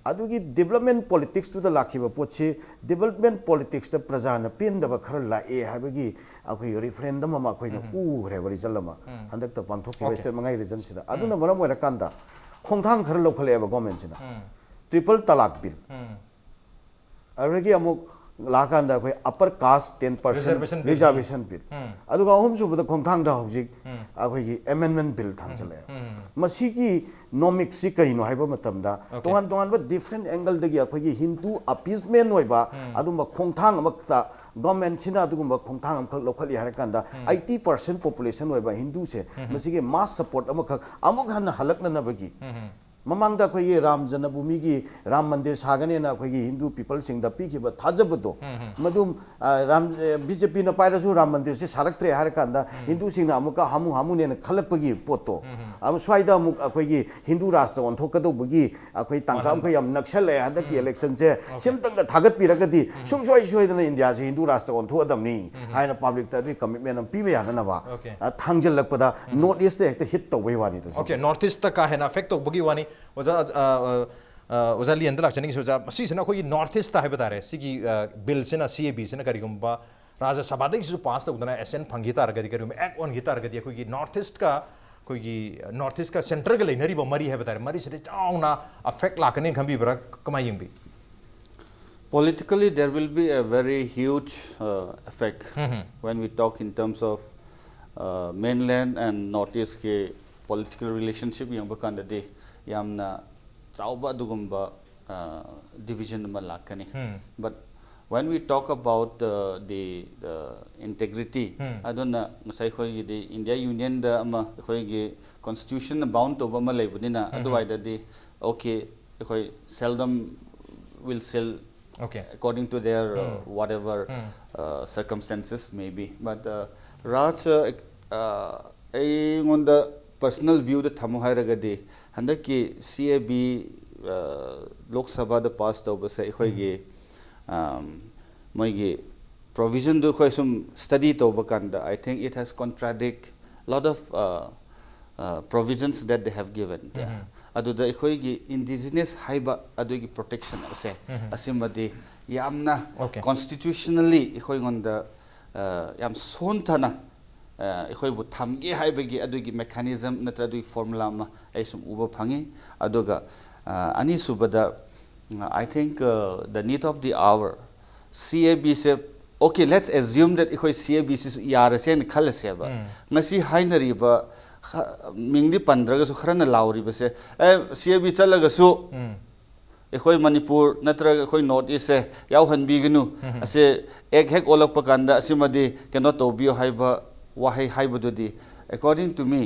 adugi development politics tu da lakhiba pochi development politics da praja na pin da ba khar la e habagi akoi referendum ma akoi na u re bari chalama handak ta panthok ki state mangai region sida aduna maram wala kanda khongthang khar lo khale ba government sina triple talak bill aragi amuk lakanda koi upper caste 10% reservation bill aduga hom su bada khongthang da hojik akoi gi amendment bill thang chale masi gi nomic si kari no haiba matam da tongan tongan ba different angle da gi akoi gi hindu appeasement noi ba aduma khongthang amak ta government sina adugumba khongthang am khak lokhali harakanda 80% population noi ba hindu se masi gi mass support amak amuk han halakna na bagi mamang da koi ram janabhumi gi ram mandir sagane na koi hindu people sing da pi ki ba thajabdo madum ram bjp na paira su ram mandir se saraktre har kanda hindu sing na amuka hamu ne na khalak pagi poto am swaida amuk koi gi hindu rashtra on thokado bagi koi tangka am koi am nakshal le handa ki election se simtang da thagat pi rakati sum swai da india se hindu rashtra on thodam ni haina public ta commitment am pi ba yana na ba thangjal lakpada north east te hit to wai wani
okay north east ta ka hena affect to bagi wani ओजा लियन दला चनिंग सोजा मसी सना कोई north east ता है बता रहे सिगी bill से ना CAB से ना करिगुम्बा राज्य सभा दे जो पास तो उतना एसएन फंगी तार गति करियो में एक ऑन गितार गति कोई नॉर्थ ईस्ट का सेंटर के लेनरी ब मरी है बता रहे मरी से चाउना अफेक्ट लाकने खंबी बरा कमाइंग भी
politically there will be a very huge effect when we talk in terms of mainland and northeast ke political relationship yang bakanda de yamna chauba dugumba division ma lakani but when we talk about the integrity adona masai khoi the india union da ama khoi gi constitution bound to ma leibunina adwai da di okay khoi seldom will sell according to their whatever circumstances maybe but Raj on the personal view the thamu hairagadi handaki CAB Lok Sabha the passed over say khoige moigi provision do khoi sum study to bakanda I think it has contradict lot of provisions that they have given adu da khoigi indigenous haiba adu gi protection ase asimadi yamna constitutionally khoi ngonda yam sontana khoi bu thamge haibagi adugi mechanism natra du formula ma aisum uba phangi aduga ani subada I think the need of the hour CAB se okay let's assume that khoi CAB se yarase ne khalase ba ngasi hainari ba mingdi 15 ga su kharana lauri ba se CAB chalaga su khoi Manipur natra khoi north east se yaw hanbi gnu ase ek hek olak pakanda asimadi cannot obio haiba wahai haibududi according to me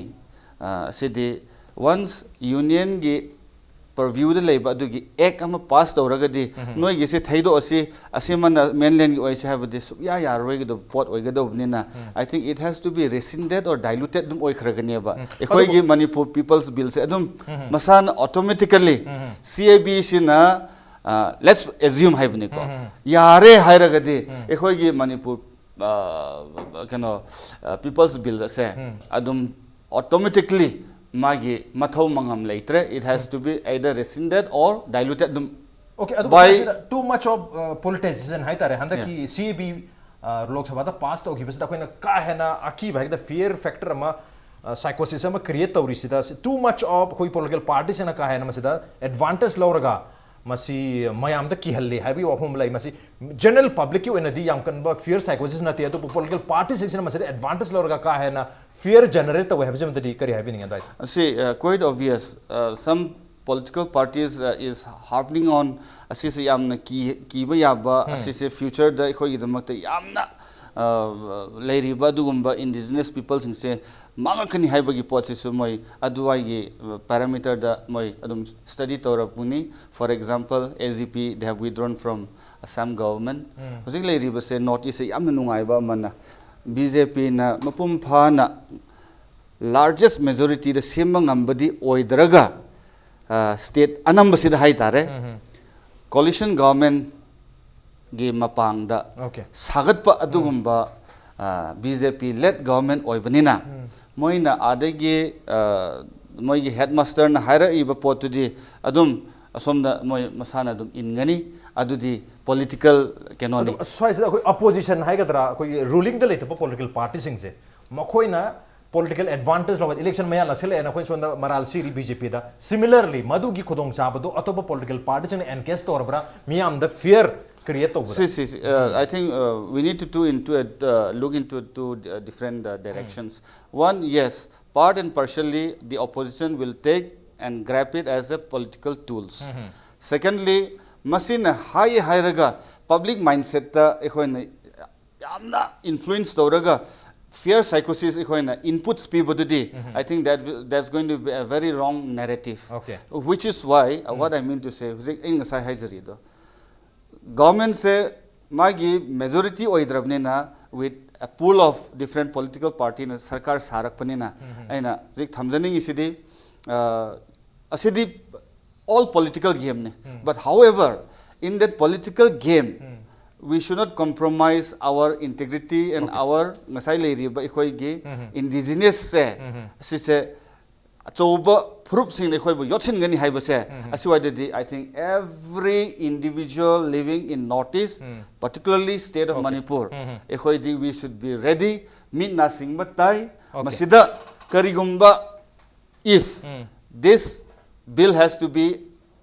sidi once union gi purview de leiba dugi ek ama pass tawragadi noi gi se thaido asi asimana mainland gi oise habudi ya roi gi do pot oi ga do nina I think it has to be rescinded or diluted dum oi khragani ba ekhoi gi Manipur people's bill se adum masan automatically CAB sina let's assume haibni ko yare hairagadi ekhoi gi Manipur people's bill say adum automatically magi mathau mangam leitre it has to be either rescinded or diluted
okay by too much of politicization hai tare handa ki CAB lok sabha da pass to gibes da koina ka hena aki bhai da fear factor ma psychosis ma create tawri sida too much of koi political parties na ka hena ma sida advantage lawraga masi mayam da ki halle habi wafum lai masi general public ki enadi yam kan ba fear psychosis na te to political party section masi advantage lorga ka hai na fear generate to have jam da kari habi ninga dai
see quite obvious some political parties is harping on asise yamna ki ba yaba asise future da khoi damakta yamna leiriba dugumba indigenous people sing se mangakani haibagi potsi su moi aduwai gi parameter da moi adum study torapuni for example AGP they have withdrawn from Assam government hojik leiriba se north east yamna nungai ba mana BJP na mapum phana largest majority the semang ambadi oidraga state anamba sid hai tare coalition government gi mapang da sagat pa adugumba BJP led government oibanina moina adagi मोई headmaster ना higher इब पोतुदी अदुम असोमदा मोई मसाना अदुम इनगनी अदुदी political केनोनी
स्वाइस अखोई opposition हाइगद्रा अखोई ruling द लेते political party सिंगसे मखोइना political advantage lo election maya la sele na khoi sonda maral siri BJP da similarly madu gi khodong chabado atoba political party chang encase to bra miam the fear create to
I think we need to look into two different directions. One, yes, part and partially the opposition will take and grab it as a political tools. Secondly, masina high raga public mindset ta ekhoi yamna influence tawraga fear psychosis inputs people today. I think that's going to be a very wrong narrative.
Okay.
Which is why what I mean to say government say magi majority oidrabnena with a pool of different political party na sarkar sarak panina aina rik thamjani isidi asidi all political game ne. But however in that political game we should not compromise our integrity and our indigenous se I think every individual living in Northeast, particularly state of Manipur, we should be ready. Masida karigumba if this bill has to be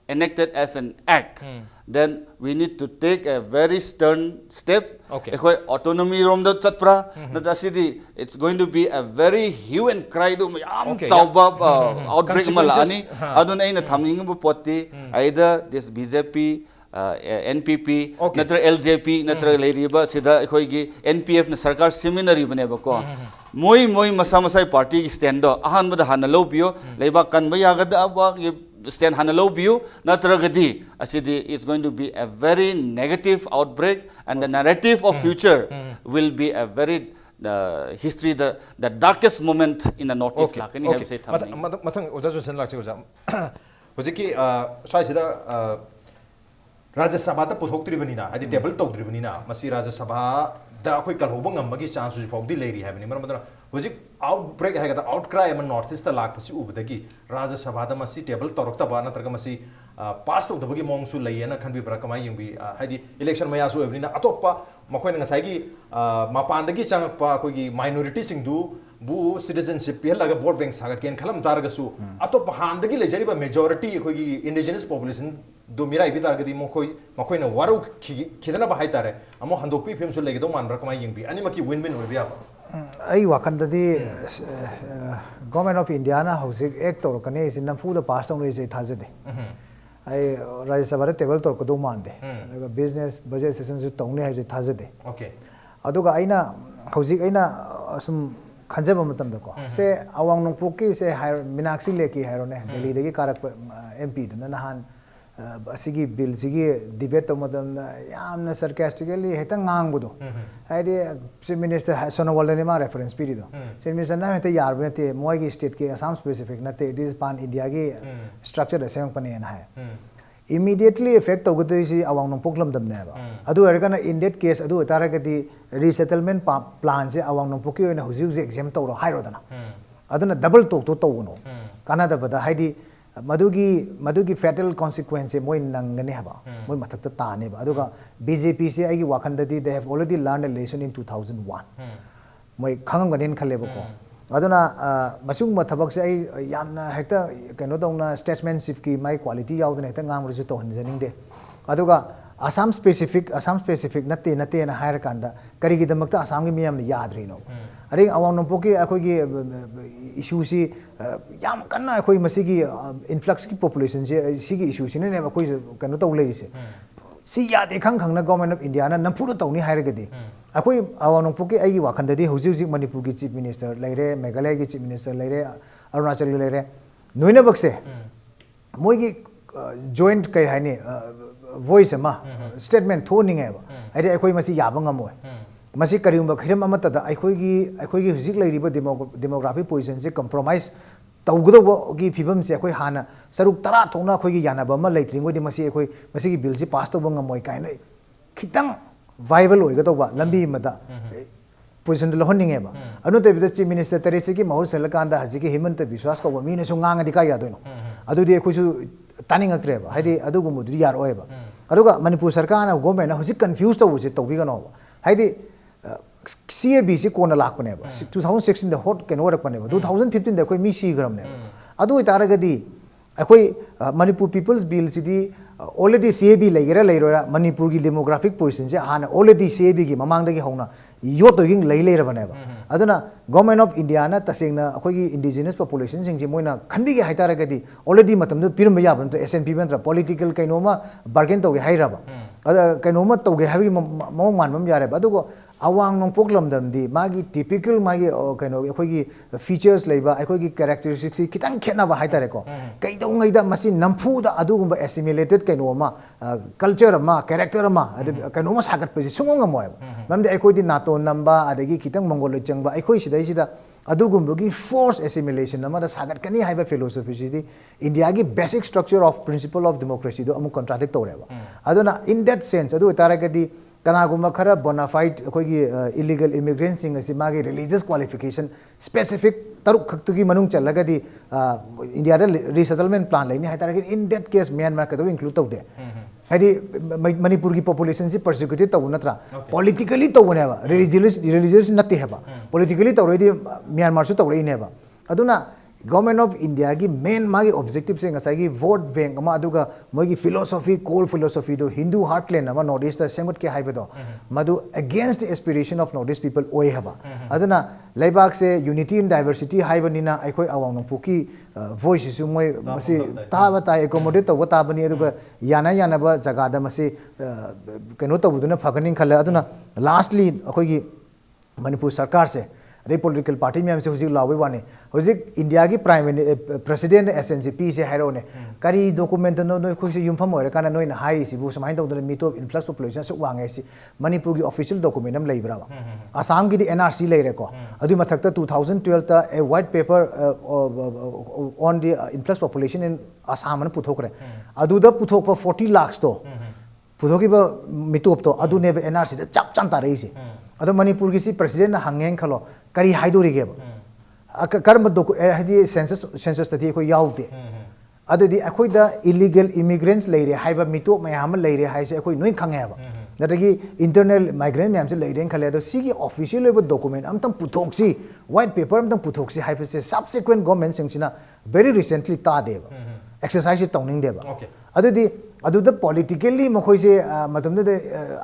enacted as an act, then we need to take a very stern step. Autonomy rom da chatpra it's going to be a very hue and cry outbreak malani adun aina thamning bu potti either this BJP NPP natra LJP natra leriba sida ekhoi NPF na sarkar seminary baneba ko moi masa masai party gi stand do ahan bada hana lo bio leiba kan ba yagada aba stand hana low view natragadi asidi is going to be a very negative outbreak and the narrative of future will be a very history the darkest moment in the Northeast la can you have say something
mathang oja johnson lakche oja hojiki sai sida Rajya Sabha ta puthok tribani na adi table tok tribani na masi Rajya Sabha da khoi kalhoba ngambagi chance ju phogdi leri habani maram hojik outbreak haga outcry am Northeast ta lak pasi ubdagi Rajya Sabha da masi table torokta ba na targa masi pass tok dabagi mong su leyena khanbi bra kamai yingbi hadi election maya su evni na atopa makoi na ngasai gi mapandagi changpa koi gi minority singdu bu citizenship pelaga board bank saga ken khalam targa su atopa handagi lejari ba majority koi gi indigenous population do mirai bi targa di makoi na waru khidana ba hai tare amo handokpi phim su legi do man bra kamai yingbi ani maki win win obi aba
ai wakandadi government of India na housing act to kane is namfu da pass down is thazade ai Rajya Sabha table to ko do mande business budget session su tawne hai thazade
okay
aduga aina housing aina sum khanjaba matam da ko se awang nongpu ki se Minaksi leki hairone Delhi dagi karak MP na nahan asigi bill sigi debate madam yamna sarcastically hetang ngang budo haide chief minister Sonowal ne ma reference period chief minister na hete yar bete moi gi state ke Assam specific na te it is pan India gi structure asem pane na hai immediately effect ogudoi si awang nong poklam dam ne ba adu ergana in that case adu taragati resettlement plan se awang nong pokki oina hujuk je exam to ro hairo dana aduna double to no kana da bada haidi madugi fatal consequence moi nangane haba moi mathakta ta ne ba aduga BJP se agi wakhandadi they have already learned a lesson in 2001 moi khangam ganen khale ba ko aduna masung mathabak se ai yamna hekta keno dongna statesmanship ki mai quality yaudna hekta ngam ru to hanjaning de aduga Assam specific natte na hire kanda kari gi damakta Assam gi miyam yadri no aring awang nompo ki akoi gi issue si yam kanna akoi masigi influx ki population je sigi issue si ne akoi kanu to le se si ya de khang na government of India na nampu to ni hire gadi akoi awang nompo ki ai wakhan dadi huji Manipur ki chief minister laire Meghalaya ki chief minister laire Arunachal ki laire noina bakse moi gi joint kai haine voice ama statement thoning eba ade akoi masi yabang amoy masi kariumba khiram amata da akoi gi hujik lairiba demography position se compromise tawgdo gi phibam se akoi hana saruk tara thongna akoi gi yanaba ma leitringoi de masi gi bill se pass to bang amoy kai nei khitang viable oi ga to ba lambi mata position लहनिंगेबा अनु तबिदा chief minister तरेसे की महूर सलकांदा हजिकी हेमंत विश्वास कौब मीने सु ngang adi ka yadoino adudi खुसु तानिंगत्रेबा हाइदि अदुगुमुदुदि यारोएबा अदुगा Manipur सरकारना government हजिक confuse तौबुसे तौबिगनोबा हाइदि CAB से कोना लाकपनेबा 2016 द हॉट केनो रखपनेबा 2015 द कोई मी सीग्रमनेबा अदु इतारगदि अखोई मणिपुर पीपल्स बिल सिदी ऑलरेडी CAB लेगेरा लेरोरा मणिपुर की डेमोग्राफिक पोजीशन से हाना ऑलरेडी CAB की ममांगदगी होना यो तोगिंग लेरबनेबा अदुना गवर्नमेंट ऑफ इंडिया ना तसेंगना अखोई इंडिजिनस पॉपुलेशन सिंग जे मोइना खनबिगे हाइतारगदि ऑलरेडी मतम पिरम याबन तो SNP बेंद्रा पॉलिटिकल कैनोमा बार्गेन तोगे हाइराबा अदा कैनोमा तोगे हाबी ममों मानबम यारेबा अदुगो अवांग नोंपोक लमदमदी मागी टिपिकल मागी कैनो अखोई फीचर्स लेबा अखोई कैरेक्टरिस्टिक्स खितंग खेनाबा हाइतारेको कैदोंगैदा मसी नमफुदा अदुगुंबा एसिमिलेटेड कैनोमा कल्चर अमा कैरेक्टर अमा कैनोमा सागतपसि सुंगंगमोय ममदे अखोई नातो नंबा अदगी खितंग मंगोल चंगबा अखोई सिदाइसिदा अदुगुंबगी फोर्स एसिमिलेशन अमा सागतकनी हाइबा फिलोसफी सिदी इंडिया की basic structure of principle of democracy दो अमु कॉन्ट्राडिक्ट तौरेबा अदुना इन दैट सेंस अदु तारगदी कनागुमा खरा बोनाफाइड अखोई इलीगल इमिग्रेंट्स सिंग असि मागी रिलीजियस क्वालिफिकेशन स्पेसिफिक तरुक खक्तुगी मनुंग चलगदी इंडिया दा रीसेटलमेंट प्लान लेनी हाइतारगे इन दैट केस म्यांमार कदो इंक्लूड तौदे हाइदि मणिपुर की पॉपुलेशन से परसिक्यूटेड तौ नत्रा पॉलिटिकली तौनेबा रिलीजियस नत्ते हेबा पॉलिटिकली तौरेदी म्यांमार सु तौरेनेबा अदुना गवर्नमेंट ऑफ इंडिया की मेन मागी ऑब्जेक्टिव से ngसाई वोट बैंक अमा अदुगा मोगी फिलोसफी कोर फिलोसफी दो हिंदू हार्टलैंड अमा नॉर्थ ईस्ट सेंगुट के हाइबदो मदु against the aspiration of north east people ओय हबा अदुना लेबाक से यूनिटी इन डाइवर्सिटी हाइबनिना अखोई अवांग नोपुकी वॉइस इस मोय मसी ताबा ताय एकोमोडेट तव ताबनी अदुगा याना यानाबा जगादा मसी कनो तबुदुना फगनिंग खले अदुना लास्टली अखोई मणिपुर सरकार से अरे पॉलिटिकल पार्टी में हमसे हुजिक लावे वाने हुजिक इंडिया की प्राइम प्रेसिडेंट SNCP से हाइरोने करी डॉक्यूमेंट नो नो खुशी यूमफम होरे काना नोइन हाई सिबु समाइन तौदन मीटो इन्फ्लक्स पॉपुलेशन से वांगे सी मणिपुर की ऑफिशियल डॉक्यूमेंट हम लेब्रावा आसाम की NRC लेरेको अदु मथक्ता 2012 ता a white paper on the influx population in Assam न पुथोकरे अदुदा पुथोक 40 लाख तो पुथोकिबा मिटोप तो अदुने NRC दा चप चंता रही से अदो मणिपुर की सी प्रेसिडेंट हंगें खलो करी हाइदोरिगेबा कर्म दोकु हदि सेंसस तथि को याउते अदुदि अखोई दा इलीगल इमिग्रेंट्स लेरे हाइबा मितो मयाम लेरे हाइसे अखोई नोइ खंगेबा नतगी इंटरनल माइग्रेंट मैम से लेरेन खले दो सी की ऑफिशियल लेबो डॉक्यूमेंट अमतम पुथोक्सी व्हाइट पेपर अमतम पुथोक्सी हाइबसे सब्सिक्वेंट गवर्नमेंट सिंगसिना वेरी रिसेंटली ता देबा एक्सरसाइज तौनिंग देबा अदुदि अदुदा पॉलिटिकली मखोई से मतमदे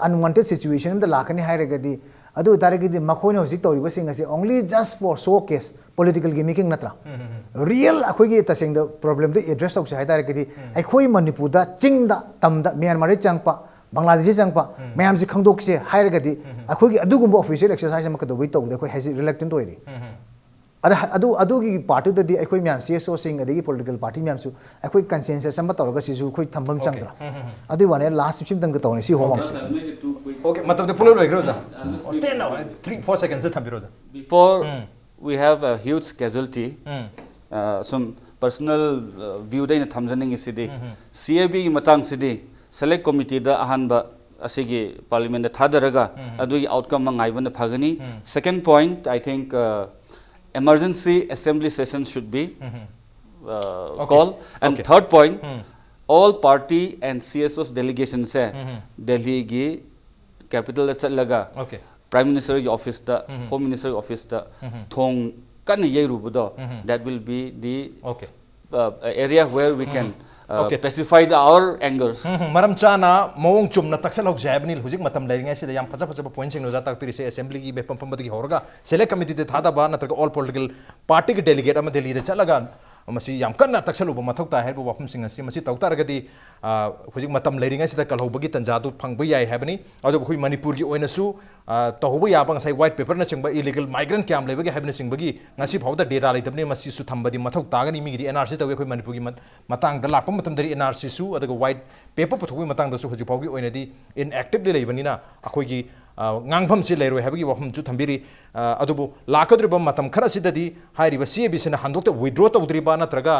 अनवांटेड सिचुएशन द लाकनी हाइरगदी अदु तारगदी मखोने होजिक तौरिबा सिंग असे only just for showcase political gaming नत्रा रियल अखोई तसेंग द प्रॉब्लम द एड्रेस तौसे हाइ तारगदी अखोई मणिपुर दा चिंग दा तम दा म्यांमार चंगपा बांग्लादेश चंगपा मैम से खंगदोकसे हाइरगदी अखोई अदुगुंबो ऑफिशियल एक्सरसाइज अमक दबई तौदे अखोई हेजि रिलेक्टेंट ओइरी अदु की पार्टी ददी अखोई म्याम CSO सिंग अदगी पॉलिटिकल पार्टी म्याम सु अखोई कंसेंसस अम तौरगा सिसु अखोई थंबम चंगद्रा अदु वाने लास्ट सिम तंग तौने सी होमंग
ओके मतलब द पुलो लोइग्रो जा 3-4 seconds थंबिरो जा
before we have a huge casualty some personal view dai na thamjaning isidi CAB gi matang sidi select committee da ahanba asigi parliament da thadaraga adu outcome mangai bana phagani second point I think emergency assembly sessions should be called and third point all party and CSOs delegation se Delhi gi capital da chalaga prime minister ki office da home minister ki office da thong kan yeru budo that will be the area where we can specify our angers
maram chana mawong chumna taksalok jabni huzik matam leringa sida yam phaja phaja point sing no jata piri se assembly gi bepam pam gi horga select committee de thada ba natraka all political party ki delegate ama Delhi de chalaga masi yam kanna taksalu ba mathok ta herbu wapum sing asi masi tawta ragadi huzik matam leringa sida kalhobagi tanja du phangba yai habani adu khoi Manipur gi oina su tohuba ya bang sai white paper na chingba illegal migrant kyam lebagi habni singbagi ngasi phawda data leitabni masi su thambadi mathok tagani mi gi NRC tawi khoi Manipur gi matang da lakpa matam dari NRC su adaga white paper puthoi matang da su huzik phawgi oina di inactive leibani na akhoi gi ngangbam si leiroi habagi wahum chu thambiri adubu lakadriba matam khara sidadi hairiba CAB sina handokta withdraw tawdriba natraga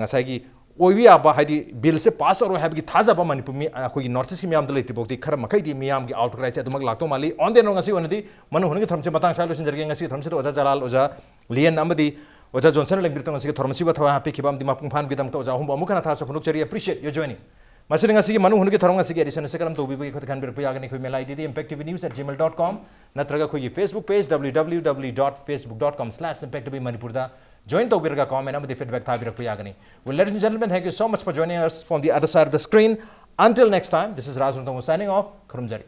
ngasai gi ओइबी आबा हाइदी bill से पास और हैब की थाजाबा मणिपुर में अखोई north east की मियाम दले तिबोक्ति खर मखै दी मियाम की आउटक्राई से अदुमक लाक्तो माली ऑन दे नोंगसी ओनदी मनु हुनगी थरमसे मतंग साल लोसन जरगे ngasi थरमसे ओजा जलाल ओजा लियन अमदी ओजा जॉनसन लेंबिर ngasi थरमसी बथवा हैपी किबाम दिमा पुंफान बिदम तो ओजा हुम अमुकना था सफनुक चरी अप्रिशिएट योर जॉइनिंग मसिन ngasi मनु हुनगी थरम ngasi एडिशन से करम तो बी खत खान बिर यागनी खोई मेल आईडी impactvnews@gmail.com नत्रगा खोई फेसबुक पेज www.facebook.com/impactvmanipur दा join to birga comment and the feedback thabira kuyagani. Well, ladies and gentlemen, thank you so much for joining us from the other side of the screen. Until next time, this is Raj Nongthombam signing off. Kurumjari.